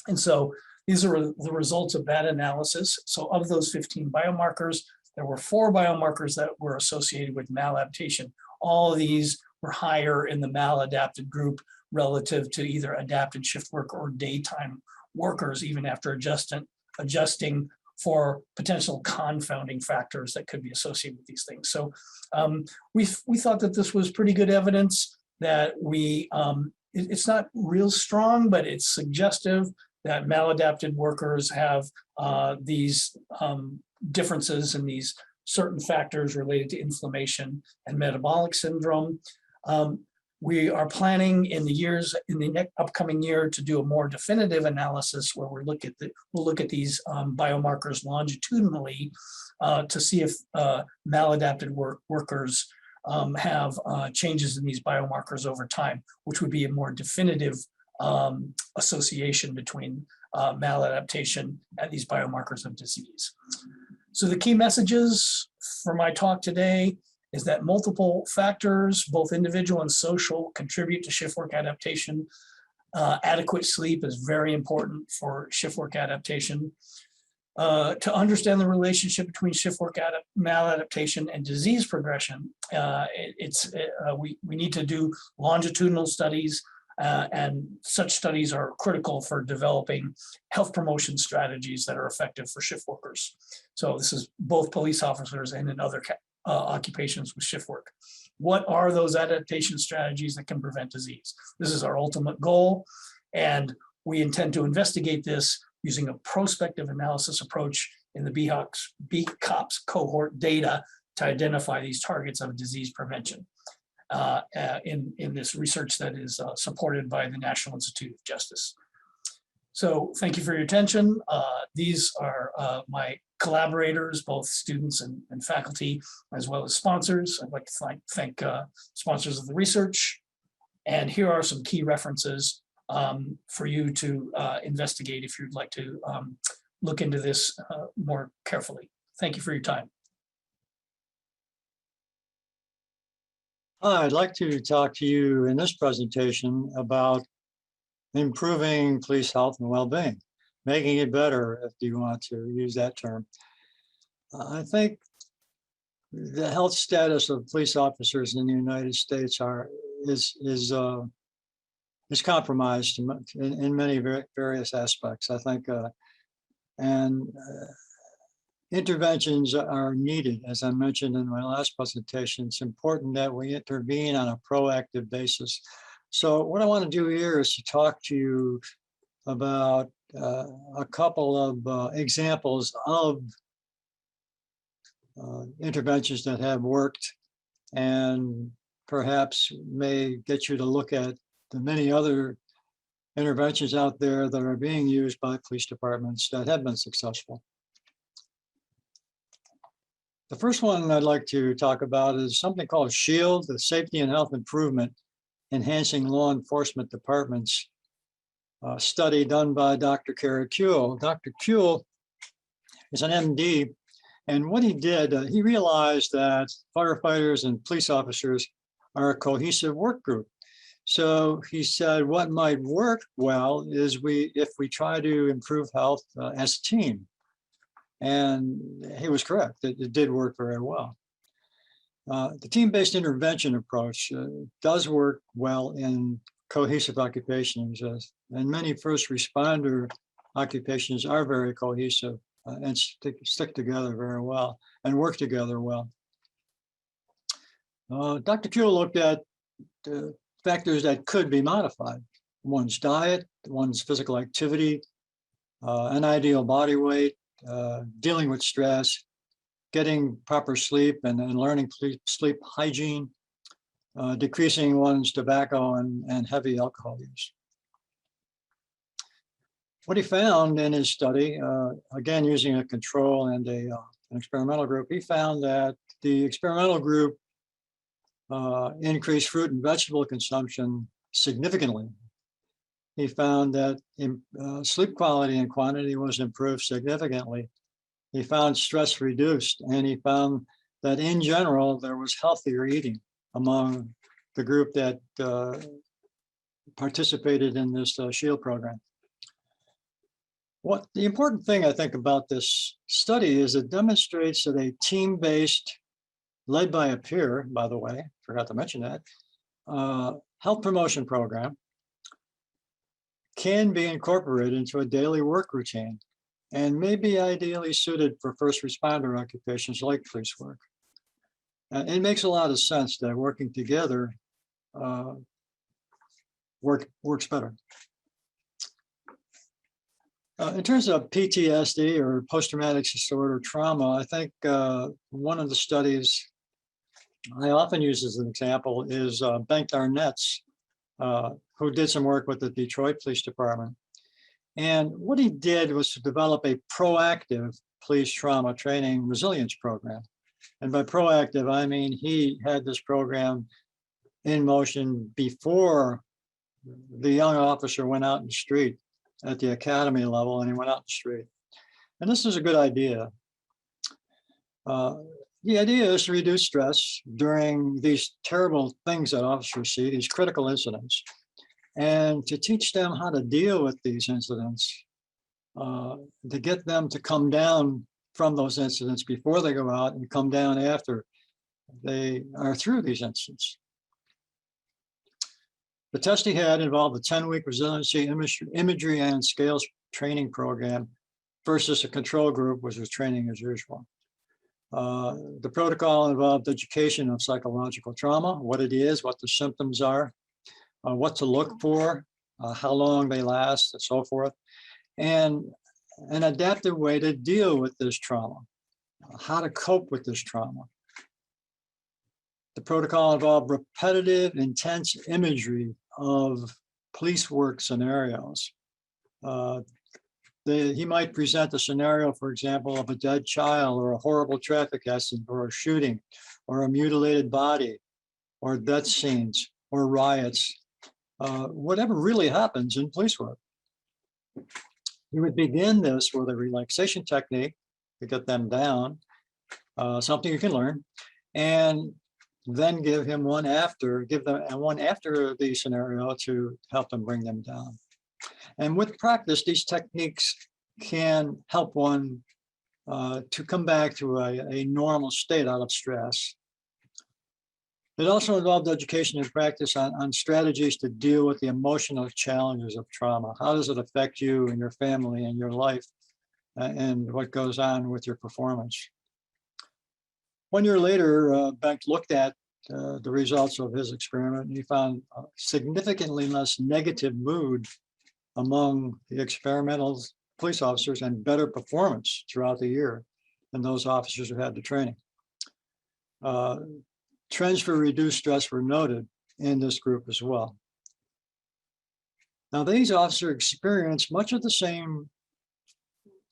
And so these are the results of that analysis. So of those 15 biomarkers, there were 4 biomarkers that were associated with maladaptation. All of these were higher in the maladapted group relative to either adapted shift work or daytime workers, even after adjusting for potential confounding factors that could be associated with these things. So we thought that this was pretty good evidence that it's not real strong, but it's suggestive that maladapted workers have these differences in these certain factors related to inflammation and metabolic syndrome. We are planning in the next upcoming year to do a more definitive analysis where we'll look at these biomarkers longitudinally to see if maladapted workers have changes in these biomarkers over time, which would be a more definitive association between maladaptation and these biomarkers of disease. So the key messages for my talk today is that multiple factors, both individual and social, contribute to shift work adaptation. Adequate sleep is very important for shift work adaptation. To understand the relationship between shift work maladaptation and disease progression, we need to do longitudinal studies, and such studies are critical for developing health promotion strategies that are effective for shift workers. So this is both police officers and in other occupations with shift work. What are those adaptation strategies that can prevent disease? This is our ultimate goal, and we intend to investigate this using a prospective analysis approach in the BCOPS cohort data to identify these targets of disease prevention in this research that is supported by the National Institute of Justice. So thank you for your attention. These are my collaborators, both students and faculty, as well as sponsors. I'd like to thank sponsors of the research. And here are some key references for you to investigate if you'd like to look into this more carefully. Thank you for your time. I'd like to talk to you in this presentation about improving police health and well-being, making it better, if you want to use that term. I think the health status of police officers in the United States is compromised in many various aspects, I think, interventions are needed. As I mentioned in my last presentation, it's important that we intervene on a proactive basis. So what I want to do here is to talk to you about a couple of examples of interventions that have worked and perhaps may get you to look at the many other interventions out there that are being used by police departments that have been successful. The first one I'd like to talk about is something called SHIELD, the Safety and Health Improvement Enhancing Law Enforcement Departments study done by Dr. Kara Kuehl. Dr. Kuehl is an MD, and what he did, he realized that firefighters and police officers are a cohesive work group. So he said, what might work well is if we try to improve health as a team. And he was correct, it did work very well. The team-based intervention approach does work well in cohesive occupations, and many first responder occupations are very cohesive and stick together very well and work together well. Dr. Kuehl looked at factors that could be modified. One's diet, one's physical activity, an ideal body weight, dealing with stress, getting proper sleep and learning sleep hygiene, decreasing one's tobacco and heavy alcohol use. What he found in his study, again using a control and an experimental group, he found that the experimental group increased fruit and vegetable consumption significantly. He found that sleep quality and quantity was improved significantly. He found stress reduced, and he found that in general, there was healthier eating among the group that participated in this SHIELD program. What the important thing I think about this study is it demonstrates that a team-based, led by a peer, by the way, forgot to mention that, health promotion program can be incorporated into a daily work routine and may be ideally suited for first responder occupations like police work. It makes a lot of sense that working together works better. In terms of PTSD or post-traumatic disorder trauma, I think one of the studies I often use as an example is Bengt Arnett's, who did some work with the Detroit Police Department. And what he did was to develop a proactive police trauma training resilience program. And by proactive, I mean he had this program in motion before the young officer went out in the street at the academy level, and he went out in the street. And this is a good idea. The idea is to reduce stress during these terrible things that officers see, these critical incidents, and to teach them how to deal with these incidents, to get them to come down from those incidents before they go out and come down after they are through these incidents. The test he had involved a 10-week resiliency imagery and scales training program versus a control group, which was training as usual. The protocol involved education of psychological trauma, what it is, what the symptoms are, what to look for, how long they last, and so forth, and an adaptive way to deal with this trauma, how to cope with this trauma. The protocol involved repetitive, intense imagery of police work scenarios. He might present a scenario, for example, of a dead child or a horrible traffic accident or a shooting or a mutilated body or death scenes or riots, whatever really happens in police work. He would begin this with a relaxation technique to get them down, something you can learn, and then give them one after the scenario to help them bring them down. And with practice, these techniques can help one to come back to a normal state out of stress. It also involved education and practice on strategies to deal with the emotional challenges of trauma. How does it affect you and your family and your life and what goes on with your performance? 1 year later, Bengt looked at the results of his experiment, and he found significantly less negative mood among the experimental police officers and better performance throughout the year than those officers who had the training. Trends for reduced stress were noted in this group as well. Now, these officers experienced much of the same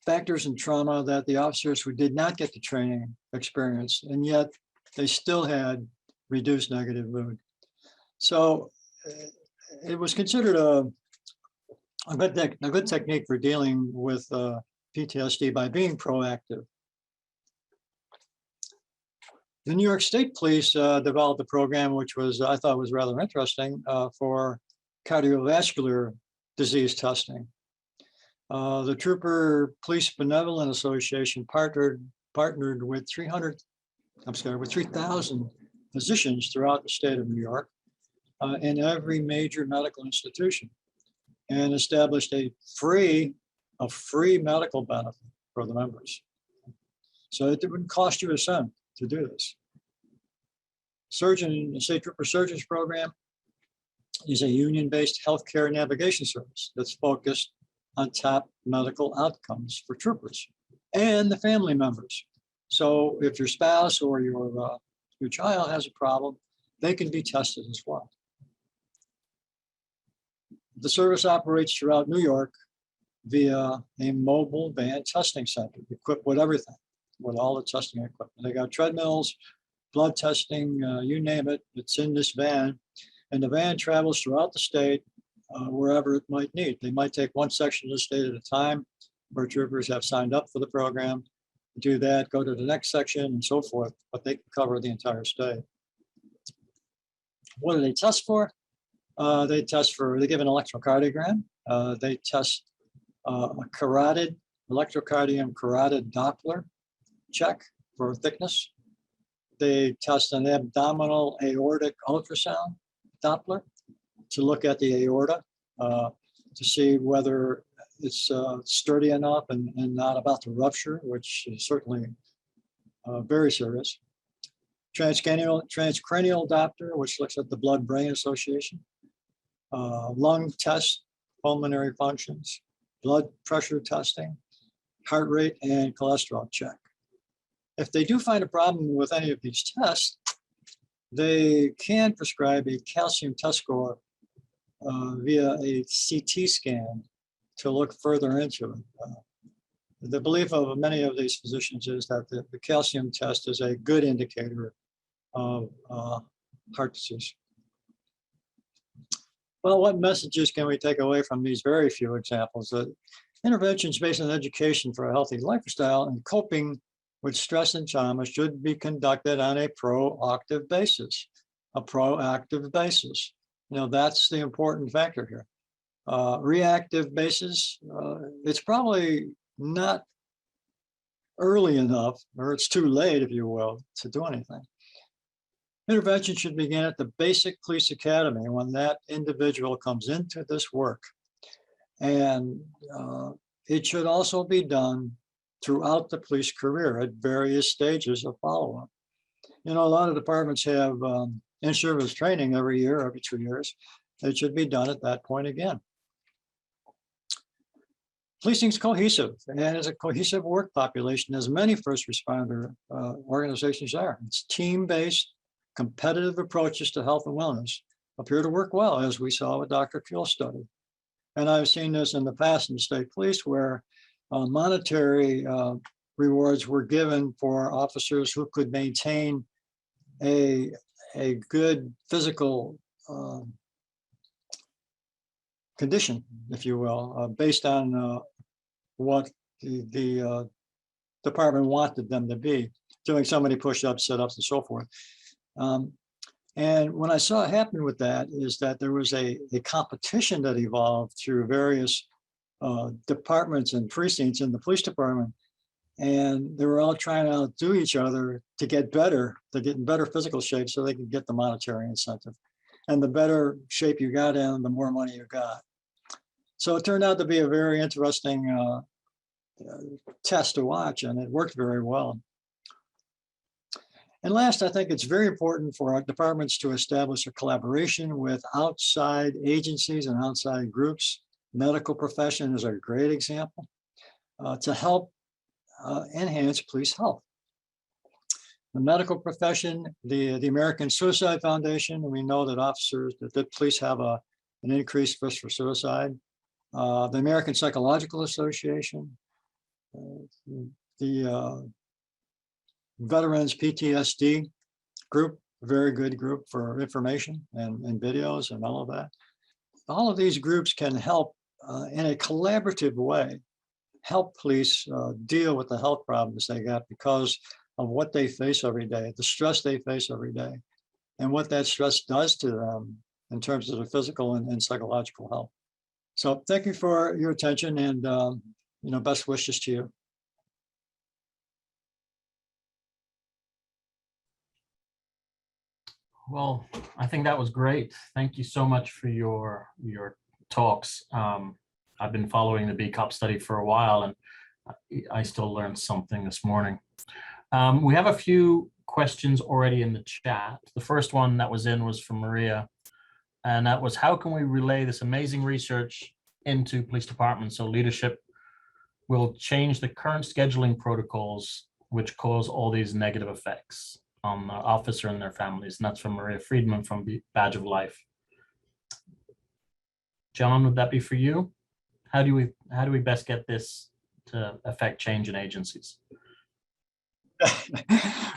factors in trauma that the officers who did not get the training experienced, and yet they still had reduced negative mood. So it was considered a good technique for dealing with PTSD by being proactive. The New York State Police developed a program which I thought was rather interesting for cardiovascular disease testing. The Trooper Police Benevolent Association partnered with 3,000 physicians throughout the state of New York in every major medical institution, and established a free medical benefit for the members. So it wouldn't cost you a cent to do this. The State Trooper Surgeons Program is a union-based healthcare navigation service that's focused on top medical outcomes for troopers and the family members. So if your spouse or your child has a problem, they can be tested as well. The service operates throughout New York via a mobile van testing center equipped with everything, with all the testing equipment. They got treadmills, blood testing, you name it, it's in this van. And the van travels throughout the state, wherever it might need. They might take one section of the state at a time, where troopers have signed up for the program, do that, go to the next section and so forth, but they can cover the entire state. What do they test for? They give an electrocardiogram. They test a carotid, electrocardium carotid Doppler check for thickness. They test an abdominal aortic ultrasound Doppler to look at the aorta to see whether it's sturdy enough and not about to rupture, which is certainly very serious. Transcranial Doppler, which looks at the blood-brain association. Lung test, pulmonary functions, blood pressure testing, heart rate, and cholesterol check. If they do find a problem with any of these tests, they can prescribe a calcium test score via a CT scan to look further into it. The belief of many of these physicians is that the calcium test is a good indicator of heart disease. Well, what messages can we take away from these very few examples? Interventions based on education for a healthy lifestyle and coping with stress and trauma should be conducted on a proactive basis. You know, that's the important factor here. Reactive basis, it's probably not early enough, or it's too late, if you will, to do anything. Intervention should begin at the basic police academy when that individual comes into this work. And it should also be done throughout the police career at various stages of follow-up. You know, a lot of departments have in-service training every year, every 2 years. It should be done at that point again. Policing is cohesive, and is a cohesive work population, as many first responder organizations are. It's team-based, competitive approaches to health and wellness appear to work well, as we saw with Dr. Kuhl's study. And I've seen this in the past in the state police, where monetary rewards were given for officers who could maintain a good physical condition, if you will, based on what the department wanted them to be, doing so many push-ups, sit-ups, and so forth. And when I saw it happen with that is that there was a competition that evolved through various departments and precincts in the police department. And they were all trying to outdo each other to get better, to get in better physical shape so they could get the monetary incentive. And the better shape you got in, the more money you got. So it turned out to be a very interesting test to watch, and it worked very well. And last, I think it's very important for our departments to establish a collaboration with outside agencies and outside groups. Medical profession is a great example to help enhance police health. The medical profession, the American Suicide Foundation, we know that officers, that police have an increased risk for suicide. The American Psychological Association, the Veterans PTSD group, very good group for information and videos and all of that. All of these groups can help in a collaborative way, help police deal with the health problems they got because of what they face every day, the stress they face every day, and what that stress does to them in terms of the physical and psychological health. So thank you for your attention, and best wishes to you. Well, I think that was great. Thank you so much for your talks. I've been following the BCOPS study for a while, and I still learned something this morning. We have a few questions already in the chat. The first one that was in was from Maria, and that was, how can we relay this amazing research into police departments so leadership will change the current scheduling protocols which cause all these negative effects on the officer and their families? And that's from Maria Friedman from Badge of Life. John, would that be for you? How do we best get this to affect change in agencies?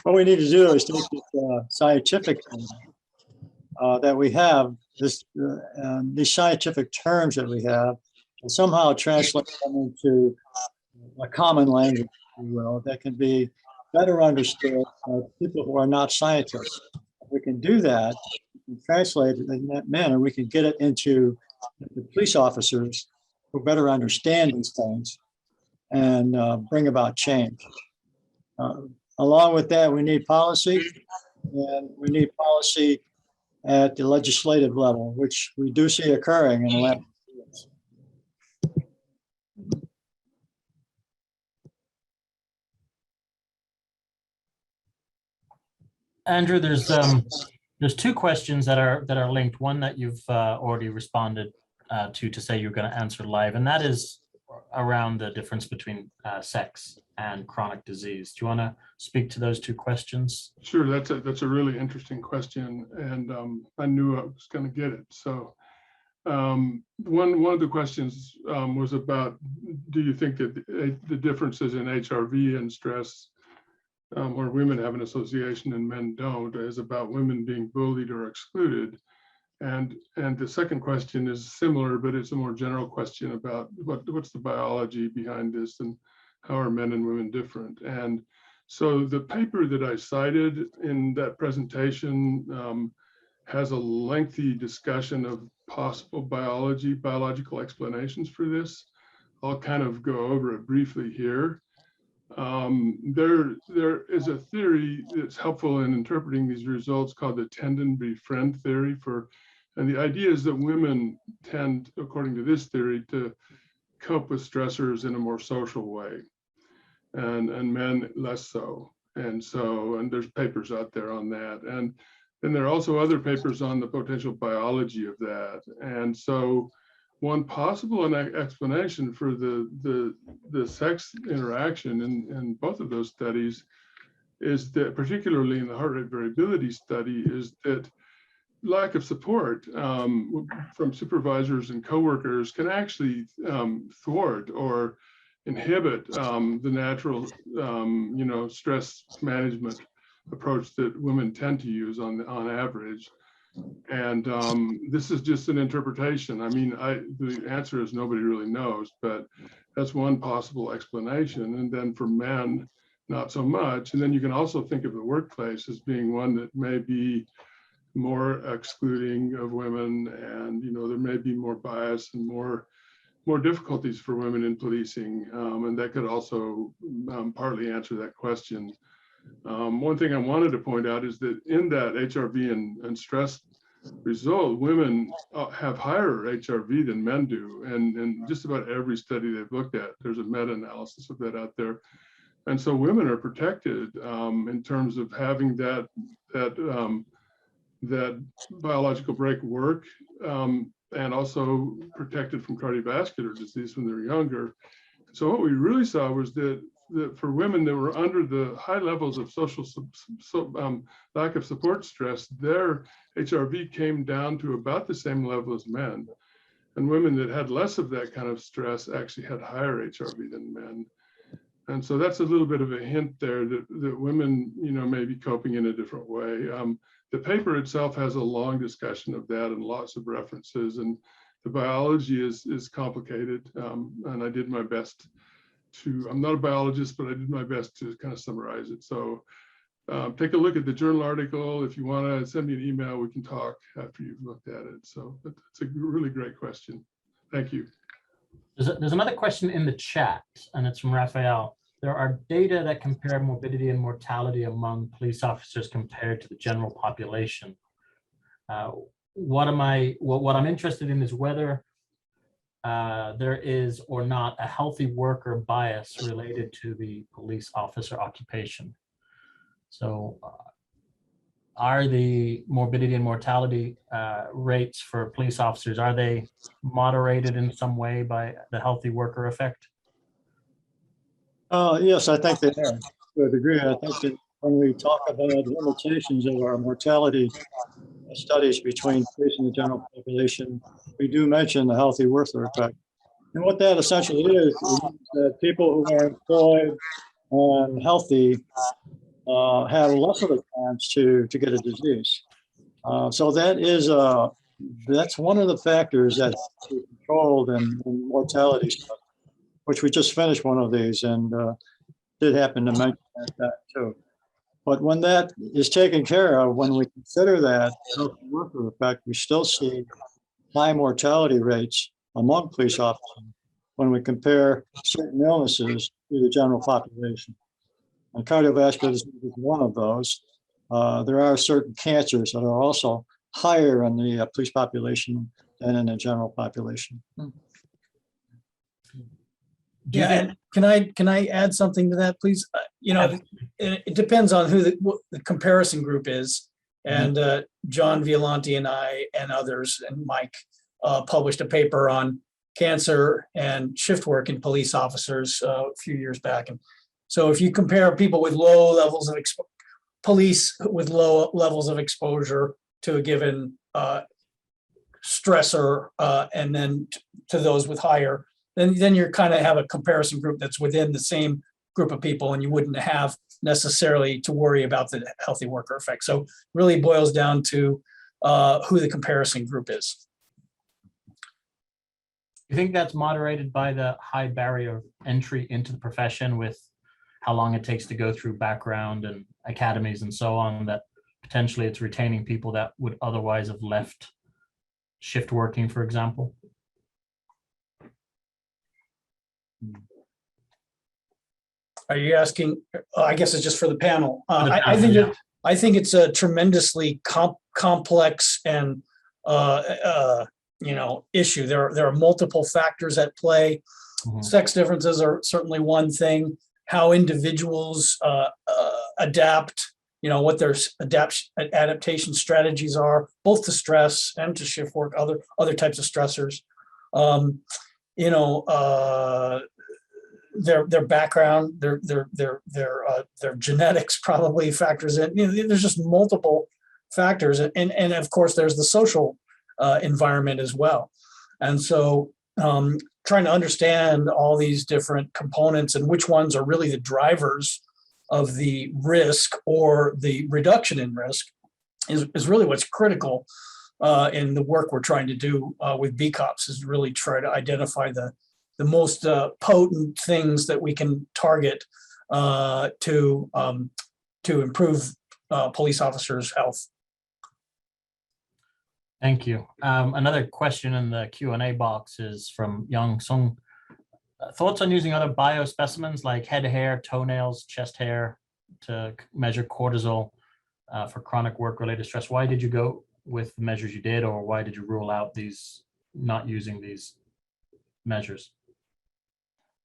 What we need to do is take this scientific that we have, these scientific terms that we have, and somehow translate them into a common language, if you will, that can be better understood by people who are not scientists. If we can do that, we can translate it in that manner, we can get it into the police officers who better understand these things and bring about change. Along with that, we need policy, and we need policy at the legislative level, which we do see occurring in the last few years. Andrew, there's two questions that are linked. One that you've already responded to say you're going to answer live, and that is around the difference between sex and chronic disease. Do you want to speak to those two questions? Sure, that's a really interesting question, and I knew I was going to get it. So one of the questions was about, do you think that the differences in HRV and stress, where women have an association and men don't, is about women being bullied or excluded? And the second question is similar, but it's a more general question about what's the biology behind this and how are men and women different? And so the paper that I cited in that presentation has a lengthy discussion of possible biological explanations for this. I'll kind of go over it briefly here. There is a theory that's helpful in interpreting these results called the tend-and-befriend theory. And the idea is that women tend, according to this theory, to cope with stressors in a more social way, and men less so. And there's papers out there on that. And then there are also other papers on the potential biology of that. And so one possible explanation for the sex interaction in both of those studies is that, particularly in the heart rate variability study, is that lack of support from supervisors and coworkers can actually thwart or inhibit the natural, stress management approach that women tend to use on average. And this is just an interpretation. I mean, the answer is nobody really knows, but that's one possible explanation. And then for men, not so much. And then you can also think of the workplace as being one that may be more excluding of women, and there may be more bias and more difficulties for women in policing, and that could also partly answer that question. One thing I wanted to point out is that in that HRV and stress result, women have higher HRV than men do, and in just about every study they've looked at, there's a meta-analysis of that out there. And so women are protected in terms of having that biological break work, and also protected from cardiovascular disease when they're younger. So what we really saw was that for women that were under the high levels of lack of support stress, their HRV came down to about the same level as men. And women that had less of that kind of stress actually had higher HRV than men. And so that's a little bit of a hint there that women, may be coping in a different way. The paper itself has a long discussion of that and lots of references, and the biology is complicated. And I did my best I'm not a biologist, but I did my best to kind of summarize it. So take a look at the journal article. If you want to send me an email, we can talk after you've looked at it. So it's a really great question. Thank you. There's another question in the chat, and it's from Raphael. There are data that compare morbidity and mortality among police officers compared to the general population. What I'm interested in is whether there is or not a healthy worker bias related to the police officer occupation. So are the morbidity and mortality rates for police officers, are they moderated in some way by the healthy worker effect? Yes, I think they are to a degree. I think that when we talk about limitations of our mortality studies between police and the general population, we do mention the healthy worker effect. And what that essentially is that people who are employed and healthy have less of a chance to get a disease. So that's one of the factors that's controlled in mortality studies, which we just finished one of these and did happen to mention that too. But when that is taken care of, when we consider that healthy worker effect, we still see high mortality rates among police officers when we compare certain illnesses to the general population. And cardiovascular disease is one of those. There are certain cancers that are also higher in the police population than in the general population. Yeah, and can I add something to that, please? It depends on who the comparison group is. And John Violente and I and others and Mike published a paper on cancer and shift work in police officers a few years back. And so if you compare people with low levels of police with low levels of exposure to a given stressor, and then to those with higher, then you're kind of have a comparison group that's within the same group of people, and you wouldn't have necessarily to worry about the healthy worker effect. So really boils down to who the comparison group is. You think that's moderated by the high barrier of entry into the profession with how long it takes to go through background and academies and so on, that potentially it's retaining people that would otherwise have left shift working, for example? Are you asking? I guess it's just for the panel. I think it's a tremendously complex and issue. There are multiple factors at play. Mm-hmm. Sex differences are certainly one thing. How individuals adapt, what their adaptation strategies are, both to stress and to shift work, other types of stressors. Their background, their genetics probably factors in. There's just multiple factors, and of course there's the social environment as well. And so trying to understand all these different components and which ones are really the drivers of the risk or the reduction in risk is really what's critical in the work we're trying to do with BCOPS, is really try to identify the most potent things that we can target to improve police officers' health. Thank you. Another question in the Q&A box is from Young Sung. Thoughts on using other biospecimens like head hair, toenails, chest hair to measure cortisol for chronic work-related stress? Why did you go with the measures you did, or why did you rule out not using these measures?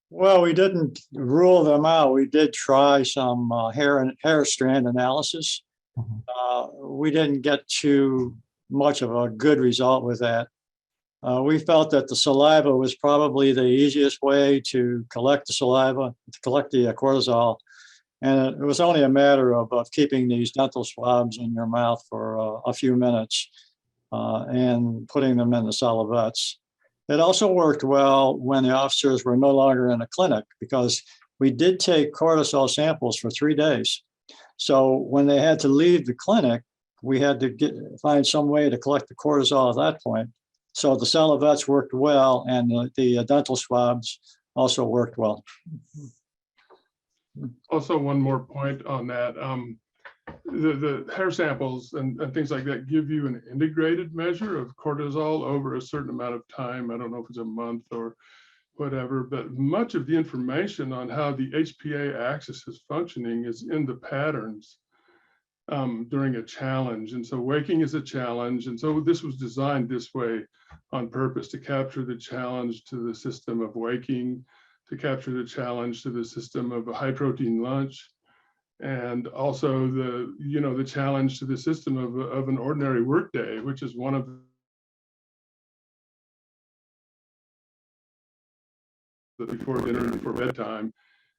Well, we didn't rule them out. We did try some hair strand analysis. Mm-hmm. We didn't get too much of a good result with that. We felt that the saliva was probably the easiest way to collect the saliva, to collect the cortisol. And it was only a matter of keeping these dental swabs in your mouth for a few minutes and putting them in the salivettes. It also worked well when the officers were no longer in a clinic, because we did take cortisol samples for 3 days. So when they had to leave the clinic, we had to find some way to collect the cortisol at that point. So the salivettes worked well, and the dental swabs also worked well. Also, one more point on that. The hair samples and things like that give you an integrated measure of cortisol over a certain amount of time. I don't know if it's a month or whatever, but much of the information on how the HPA axis is functioning is in the patterns during a challenge. And so waking is a challenge. And so this was designed this way on purpose, to capture the challenge to the system of waking, to capture the challenge to the system of a high protein lunch, and also the challenge to the system of an ordinary workday, which is one of the before dinner and before bedtime.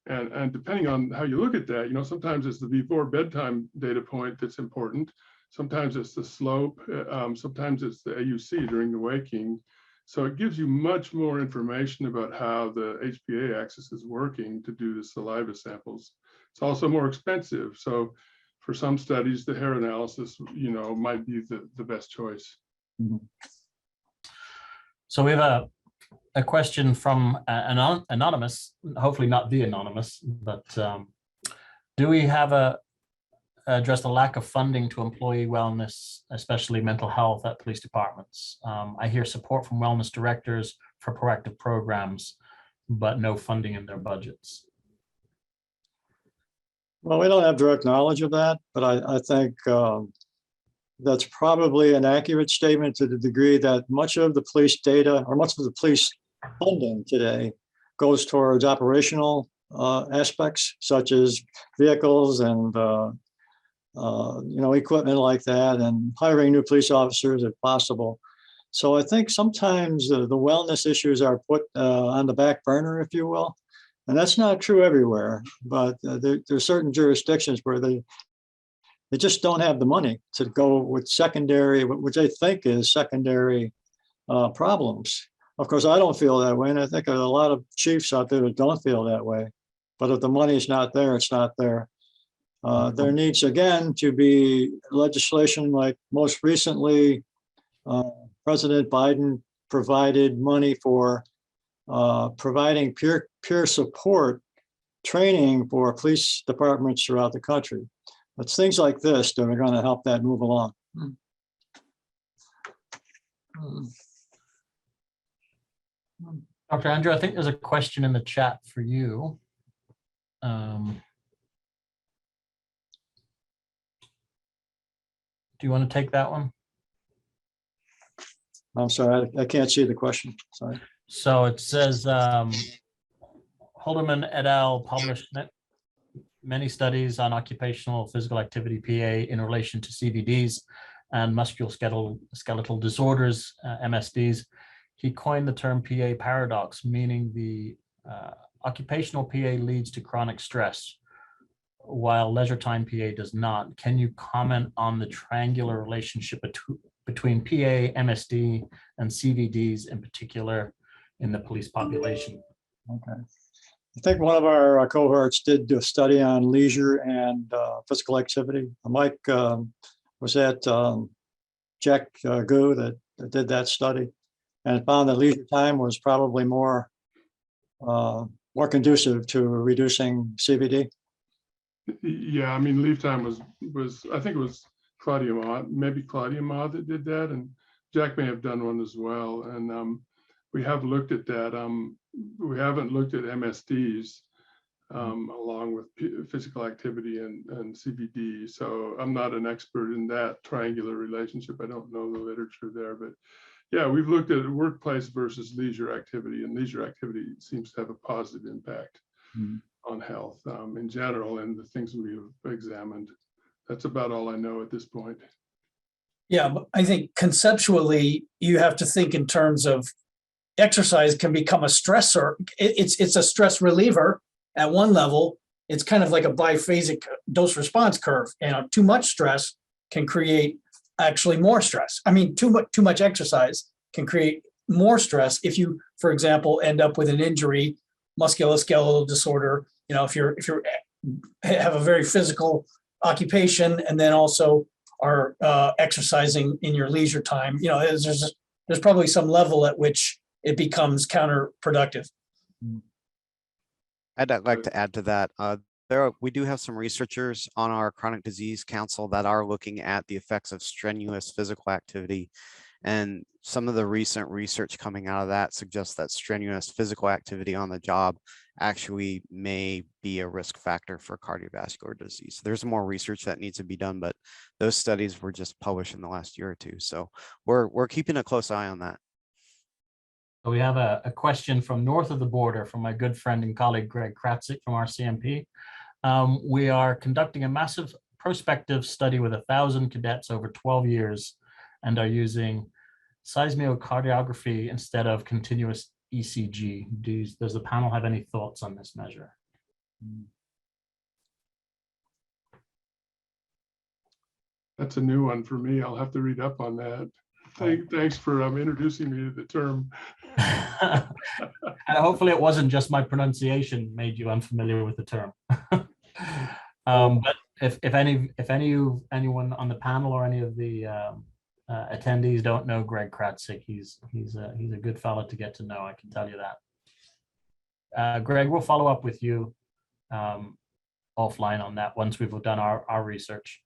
And depending on how you look at that, sometimes it's the before bedtime data point that's important. Sometimes it's the slope. Sometimes it's the AUC during the waking. So it gives you much more information about how the HPA axis is working to do the saliva samples. It's also more expensive. So for some studies, the hair analysis, might be the best choice. So we have a question from an anonymous, hopefully not the anonymous, but do we have address the lack of funding to employee wellness, especially mental health at police departments? I hear support from wellness directors for proactive programs, but no funding in their budgets. Well, we don't have direct knowledge of that, but I think that's probably an accurate statement to the degree that much of the police data or much of the police funding today goes towards operational aspects, such as vehicles and equipment like that, and hiring new police officers if possible. So I think sometimes the wellness issues are put on the back burner, if you will. And that's not true everywhere, but there are certain jurisdictions where they just don't have the money to go with secondary, which they think is secondary problems. Of course, I don't feel that way, and I think there are a lot of chiefs out there that don't feel that way. But if the money is not there, it's not there. There needs, again, to be legislation like most recently, President Biden provided money for providing peer support training for police departments throughout the country. It's things like this that are going to help that move along. Dr. Andrew, I think there's a question in the chat for you. Do you want to take that one? I'm sorry, I can't see the question. Sorry. So it says, Holderman et al. Published many studies on occupational physical activity PA in relation to CVDs and musculoskeletal disorders, MSDs. He coined the term PA paradox, meaning the occupational PA leads to chronic stress, while leisure time PA does not. Can you comment on the triangular relationship between PA, MSD, and CVDs in particular in the police population? Okay. I think one of our cohorts did do a study on leisure and physical activity. Mike was at Jack Gu that did that study, and found that leisure time was probably more conducive to reducing CVD. Yeah, I mean, leave time was I think it was Claudia Ma that did that, and Jack may have done one as well. And we have looked at that. We haven't looked at MSDs along with physical activity and CVD. So I'm not an expert in that triangular relationship. I don't know the literature there, but yeah, we've looked at workplace versus leisure activity, and leisure activity seems to have a positive impact on health in general, and the things we have examined. That's about all I know at this point. Yeah, but I think conceptually, you have to think in terms of exercise can become a stressor. It's a stress reliever at one level. It's kind of like a biphasic dose response curve. Too much stress can create actually more stress. I mean, too much exercise can create more stress if you, for example, end up with an injury, musculoskeletal disorder, if you're have a very physical occupation and then also are exercising in your leisure time, there's probably some level at which it becomes counterproductive. I'd like to add to that. We do have some researchers on our Chronic Disease Council that are looking at the effects of strenuous physical activity. And some of the recent research coming out of that suggests that strenuous physical activity on the job actually may be a risk factor for cardiovascular disease. There's more research that needs to be done, but those studies were just published in the last year or two. So we're keeping a close eye on that. We have a question from north of the border from my good friend and colleague, Greg Kratzik from our CMP. We are conducting a massive prospective study with 1,000 cadets over 12 years and are using seismocardiography instead of continuous ECG. Does the panel have any thoughts on this measure? That's a new one for me. I'll have to read up on that. Thanks for introducing me to the term. And hopefully it wasn't just my pronunciation made you unfamiliar with the term. But if anyone on the panel or any of the attendees don't know Greg Kratzik, he's a good fellow to get to know. I can tell you that. Greg, we'll follow up with you offline on that once we've done our research.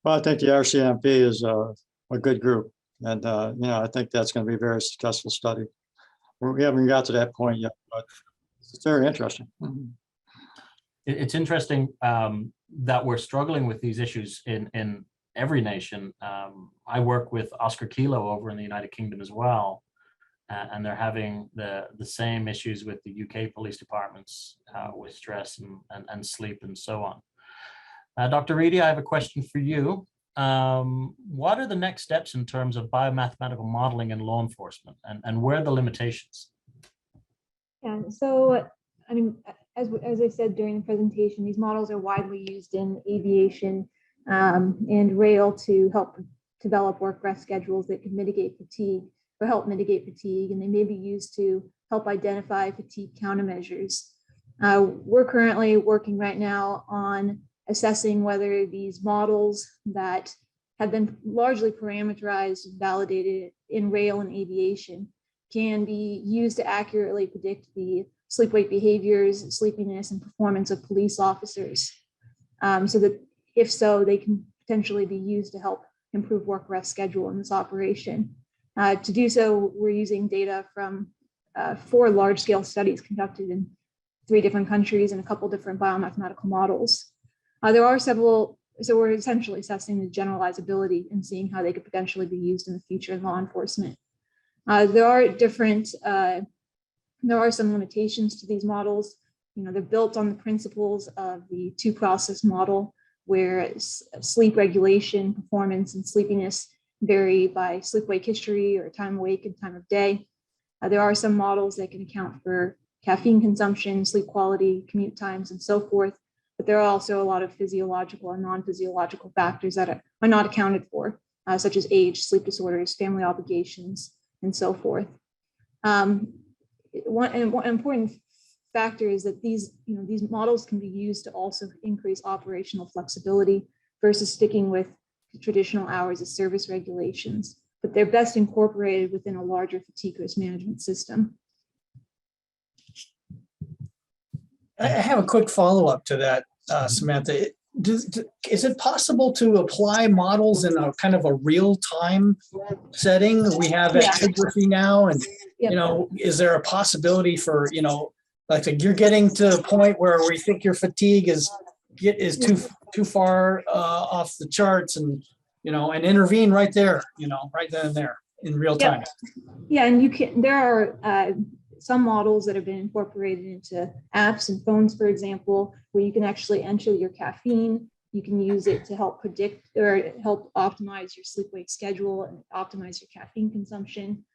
Well, I think the RCMP is a good group, and I think that's going to be a very successful study. We haven't got to that point yet, but it's very interesting. It's interesting that we're struggling with these issues in every nation. I work with Oscar Kilo over in the United Kingdom as well, and they're having the same issues with the UK police departments with stress and sleep and so on. Dr. Reedy, I have a question for you. What are the next steps in terms of biomathematical modeling in law enforcement, and where are the limitations? Yeah, so I mean, as I said during the presentation, these models are widely used in aviation and rail to help develop work-rest schedules that can mitigate fatigue or help mitigate fatigue, and they may be used to help identify fatigue countermeasures. We're currently working right now on assessing whether these models that have been largely parameterized and validated in rail and aviation can be used to accurately predict the sleep-wake behaviors, sleepiness, and performance of police officers. So that if so, they can potentially be used to help improve work-rest schedule in this operation. To do so, we're using data from 4 large-scale studies conducted in 3 different countries and a couple different biomathematical models. There are several, so we're essentially assessing the generalizability and seeing how they could potentially be used in the future in law enforcement. There are some limitations to these models. They're built on the principles of the 2-process model, where sleep regulation, performance, and sleepiness vary by sleep-wake history or time awake and time of day. There are some models that can account for caffeine consumption, sleep quality, commute times, and so forth. But there are also a lot of physiological and non-physiological factors that are not accounted for, such as age, sleep disorders, family obligations, and so forth. One important factor is that these models can be used to also increase operational flexibility versus sticking with traditional hours of service regulations, but they're best incorporated within a larger fatigue risk management system. I have a quick follow-up to that, Samantha. Is it possible to apply models in a kind of a real-time setting? We have actigraphy now, and is there a possibility for like you're getting to a point where we think your fatigue is too far off the charts, and and intervene right there, right then and there in real time? Yeah, and there are some models that have been incorporated into apps and phones, for example, where you can actually enter your caffeine. You can use it to help predict or help optimize your sleep-wake schedule and optimize your caffeine consumption.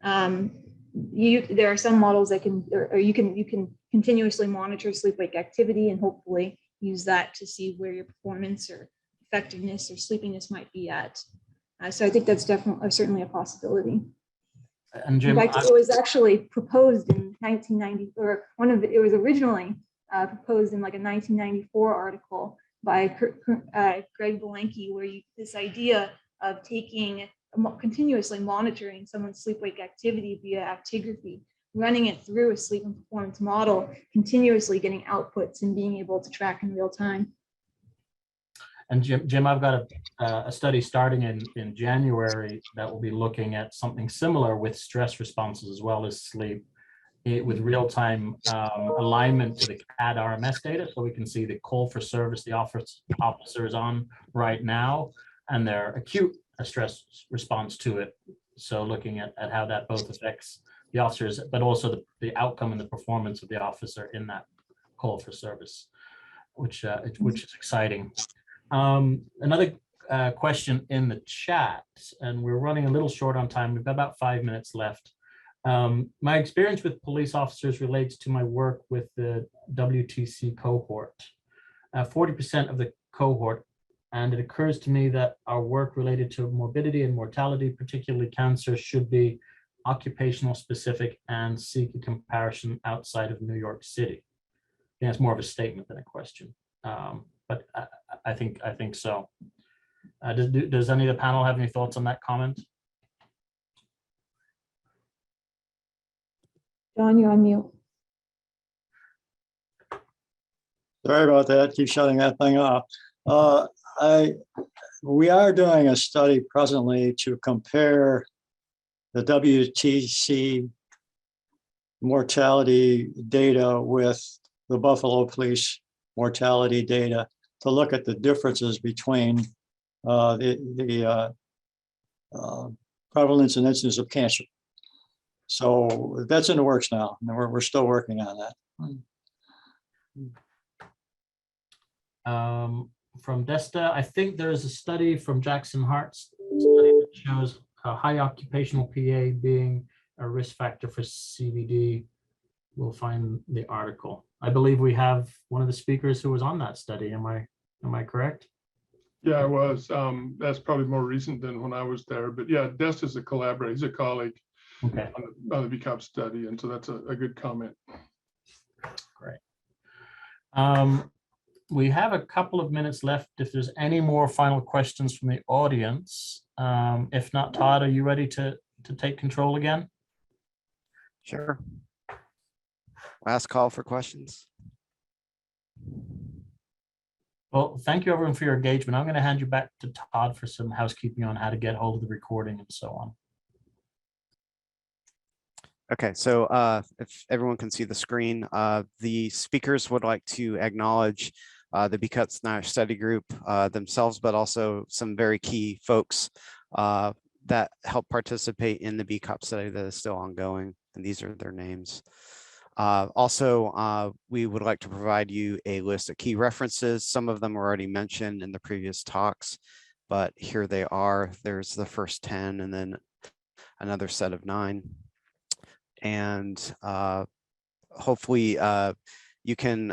There are some models that can, or you can continuously monitor sleep-wake activity and hopefully use that to see where your performance or effectiveness or sleepiness might be at. So I think that's definitely certainly a possibility. And In Jim, fact, it was actually proposed in 1990, or it was originally proposed in like a 1994 article by Greg Violente, where this idea of continuously monitoring someone's sleep-wake activity via actigraphy, running it through a sleep and performance model, continuously getting outputs and being able to track in real time. And Jim, I've got a study starting in January that will be looking at something similar with stress responses as well as sleep, with real-time alignment to the CAD RMS data, so we can see the call for service the officer is on right now and their acute stress response to it. So looking at how that both affects the officers, but also the outcome and the performance of the officer in that call for service, which is exciting. Another question in the chat, and we're running a little short on time. We've got about 5 minutes left. My experience with police officers relates to my work with the WTC cohort, 40% of the cohort, and it occurs to me that our work related to morbidity and mortality, particularly cancer, should be occupational specific and seek a comparison outside of New York City. I think that's more of a statement than a question. But I think so. Does any of the panel have any thoughts on that comment? John, you're on mute. Sorry about that. Keep shutting that thing off. We are doing a study presently to compare the WTC mortality data with the Buffalo Police mortality data to look at the differences between the prevalence and incidence of cancer. So that's in the works now, and we're still working on that. From Desta, I think there is a study from Jackson Hart's study that shows a high occupational PA being a risk factor for CVD. We'll find the article. I believe we have one of the speakers who was on that study. Am I correct? Yeah, I was. That's probably more recent than when I was there. But yeah, Dest is a collaborator. He's a colleague on the BCOPS study. And so that's a good comment. Great. We have a couple of minutes left if there's any more final questions from the audience. If not, Todd, are you ready to take control again? Sure. Last call for questions. Well, thank you everyone for your engagement. I'm going to hand you back to Todd for some housekeeping on how to get hold of the recording and so on. Okay, so if everyone can see the screen, the speakers would like to acknowledge the BCOPS NIOSH study group themselves, but also some very key folks that help participate in the BCOPS study that is still ongoing, and these are their names. Also, we would like to provide you a list of key references. Some of them were already mentioned in the previous talks, but here they are. There's the first 10 and then another set of 9. And hopefully you can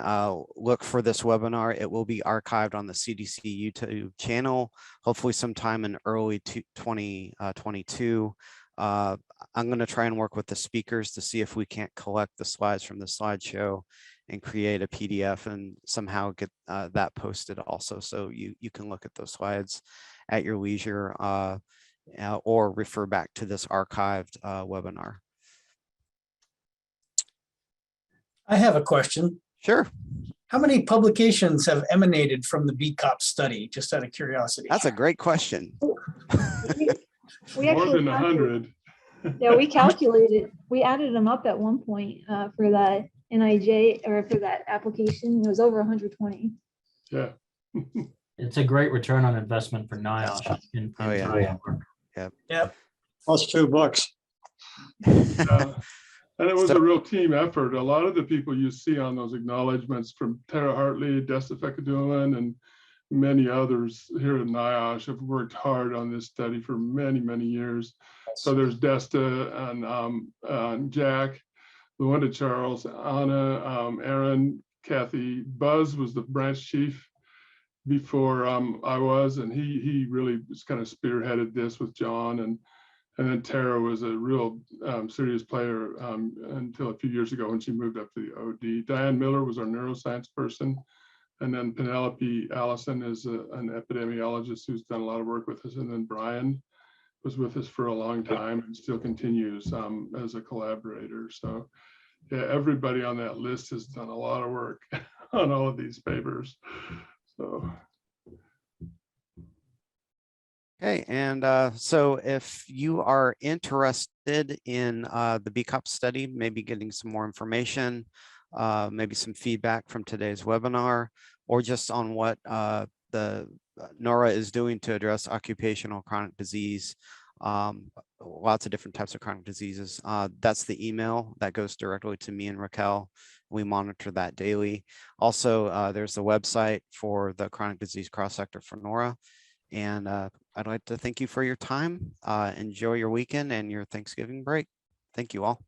look for this webinar. It will be archived on the CDC YouTube channel, hopefully sometime in early 2022. I'm going to try and work with the speakers to see if we can't collect the slides from the slideshow and create a PDF and somehow get that posted also. So you can look at those slides at your leisure or refer back to this archived webinar. I have a question. Sure. How many publications have emanated from the BCOPS study, just out of curiosity? That's a great question. We More than 100. Yeah, we calculated, we added them up at one point for that NIJ or for that application. It was over 120. Yeah. It's a great return on investment for NIOSH. Yep. Plus $2. And it was a real team effort. A lot of the people you see on those acknowledgements from Tara Hartley, Desta Fekadoulen, and many others here at NIOSH have worked hard on this study for many, many years. So there's Desta and Jack, Luanda Charles, Anna, Aaron, Kathy. Buzz was the branch chief before I was, and he really just kind of spearheaded this with John And then Tara was a real serious player until a few years ago when she moved up to the OD. Diane Miller was our neuroscience person. And then Penelope Allison is an epidemiologist who's done a lot of work with us. And then Brian was with us for a long time and still continues as a collaborator. So yeah, everybody on that list has done a lot of work on all of these papers. So. Okay, and so if you are interested in the BCOPS study, maybe getting some more information, maybe some feedback from today's webinar, or just on what the NORA is doing to address occupational chronic disease, lots of different types of chronic diseases. That's the email that goes directly to me and Raquel. We monitor that daily. Also, there's the website for the chronic disease cross-sector for NORA. And I'd like to thank you for your time. Enjoy your weekend and your Thanksgiving break. Thank you all.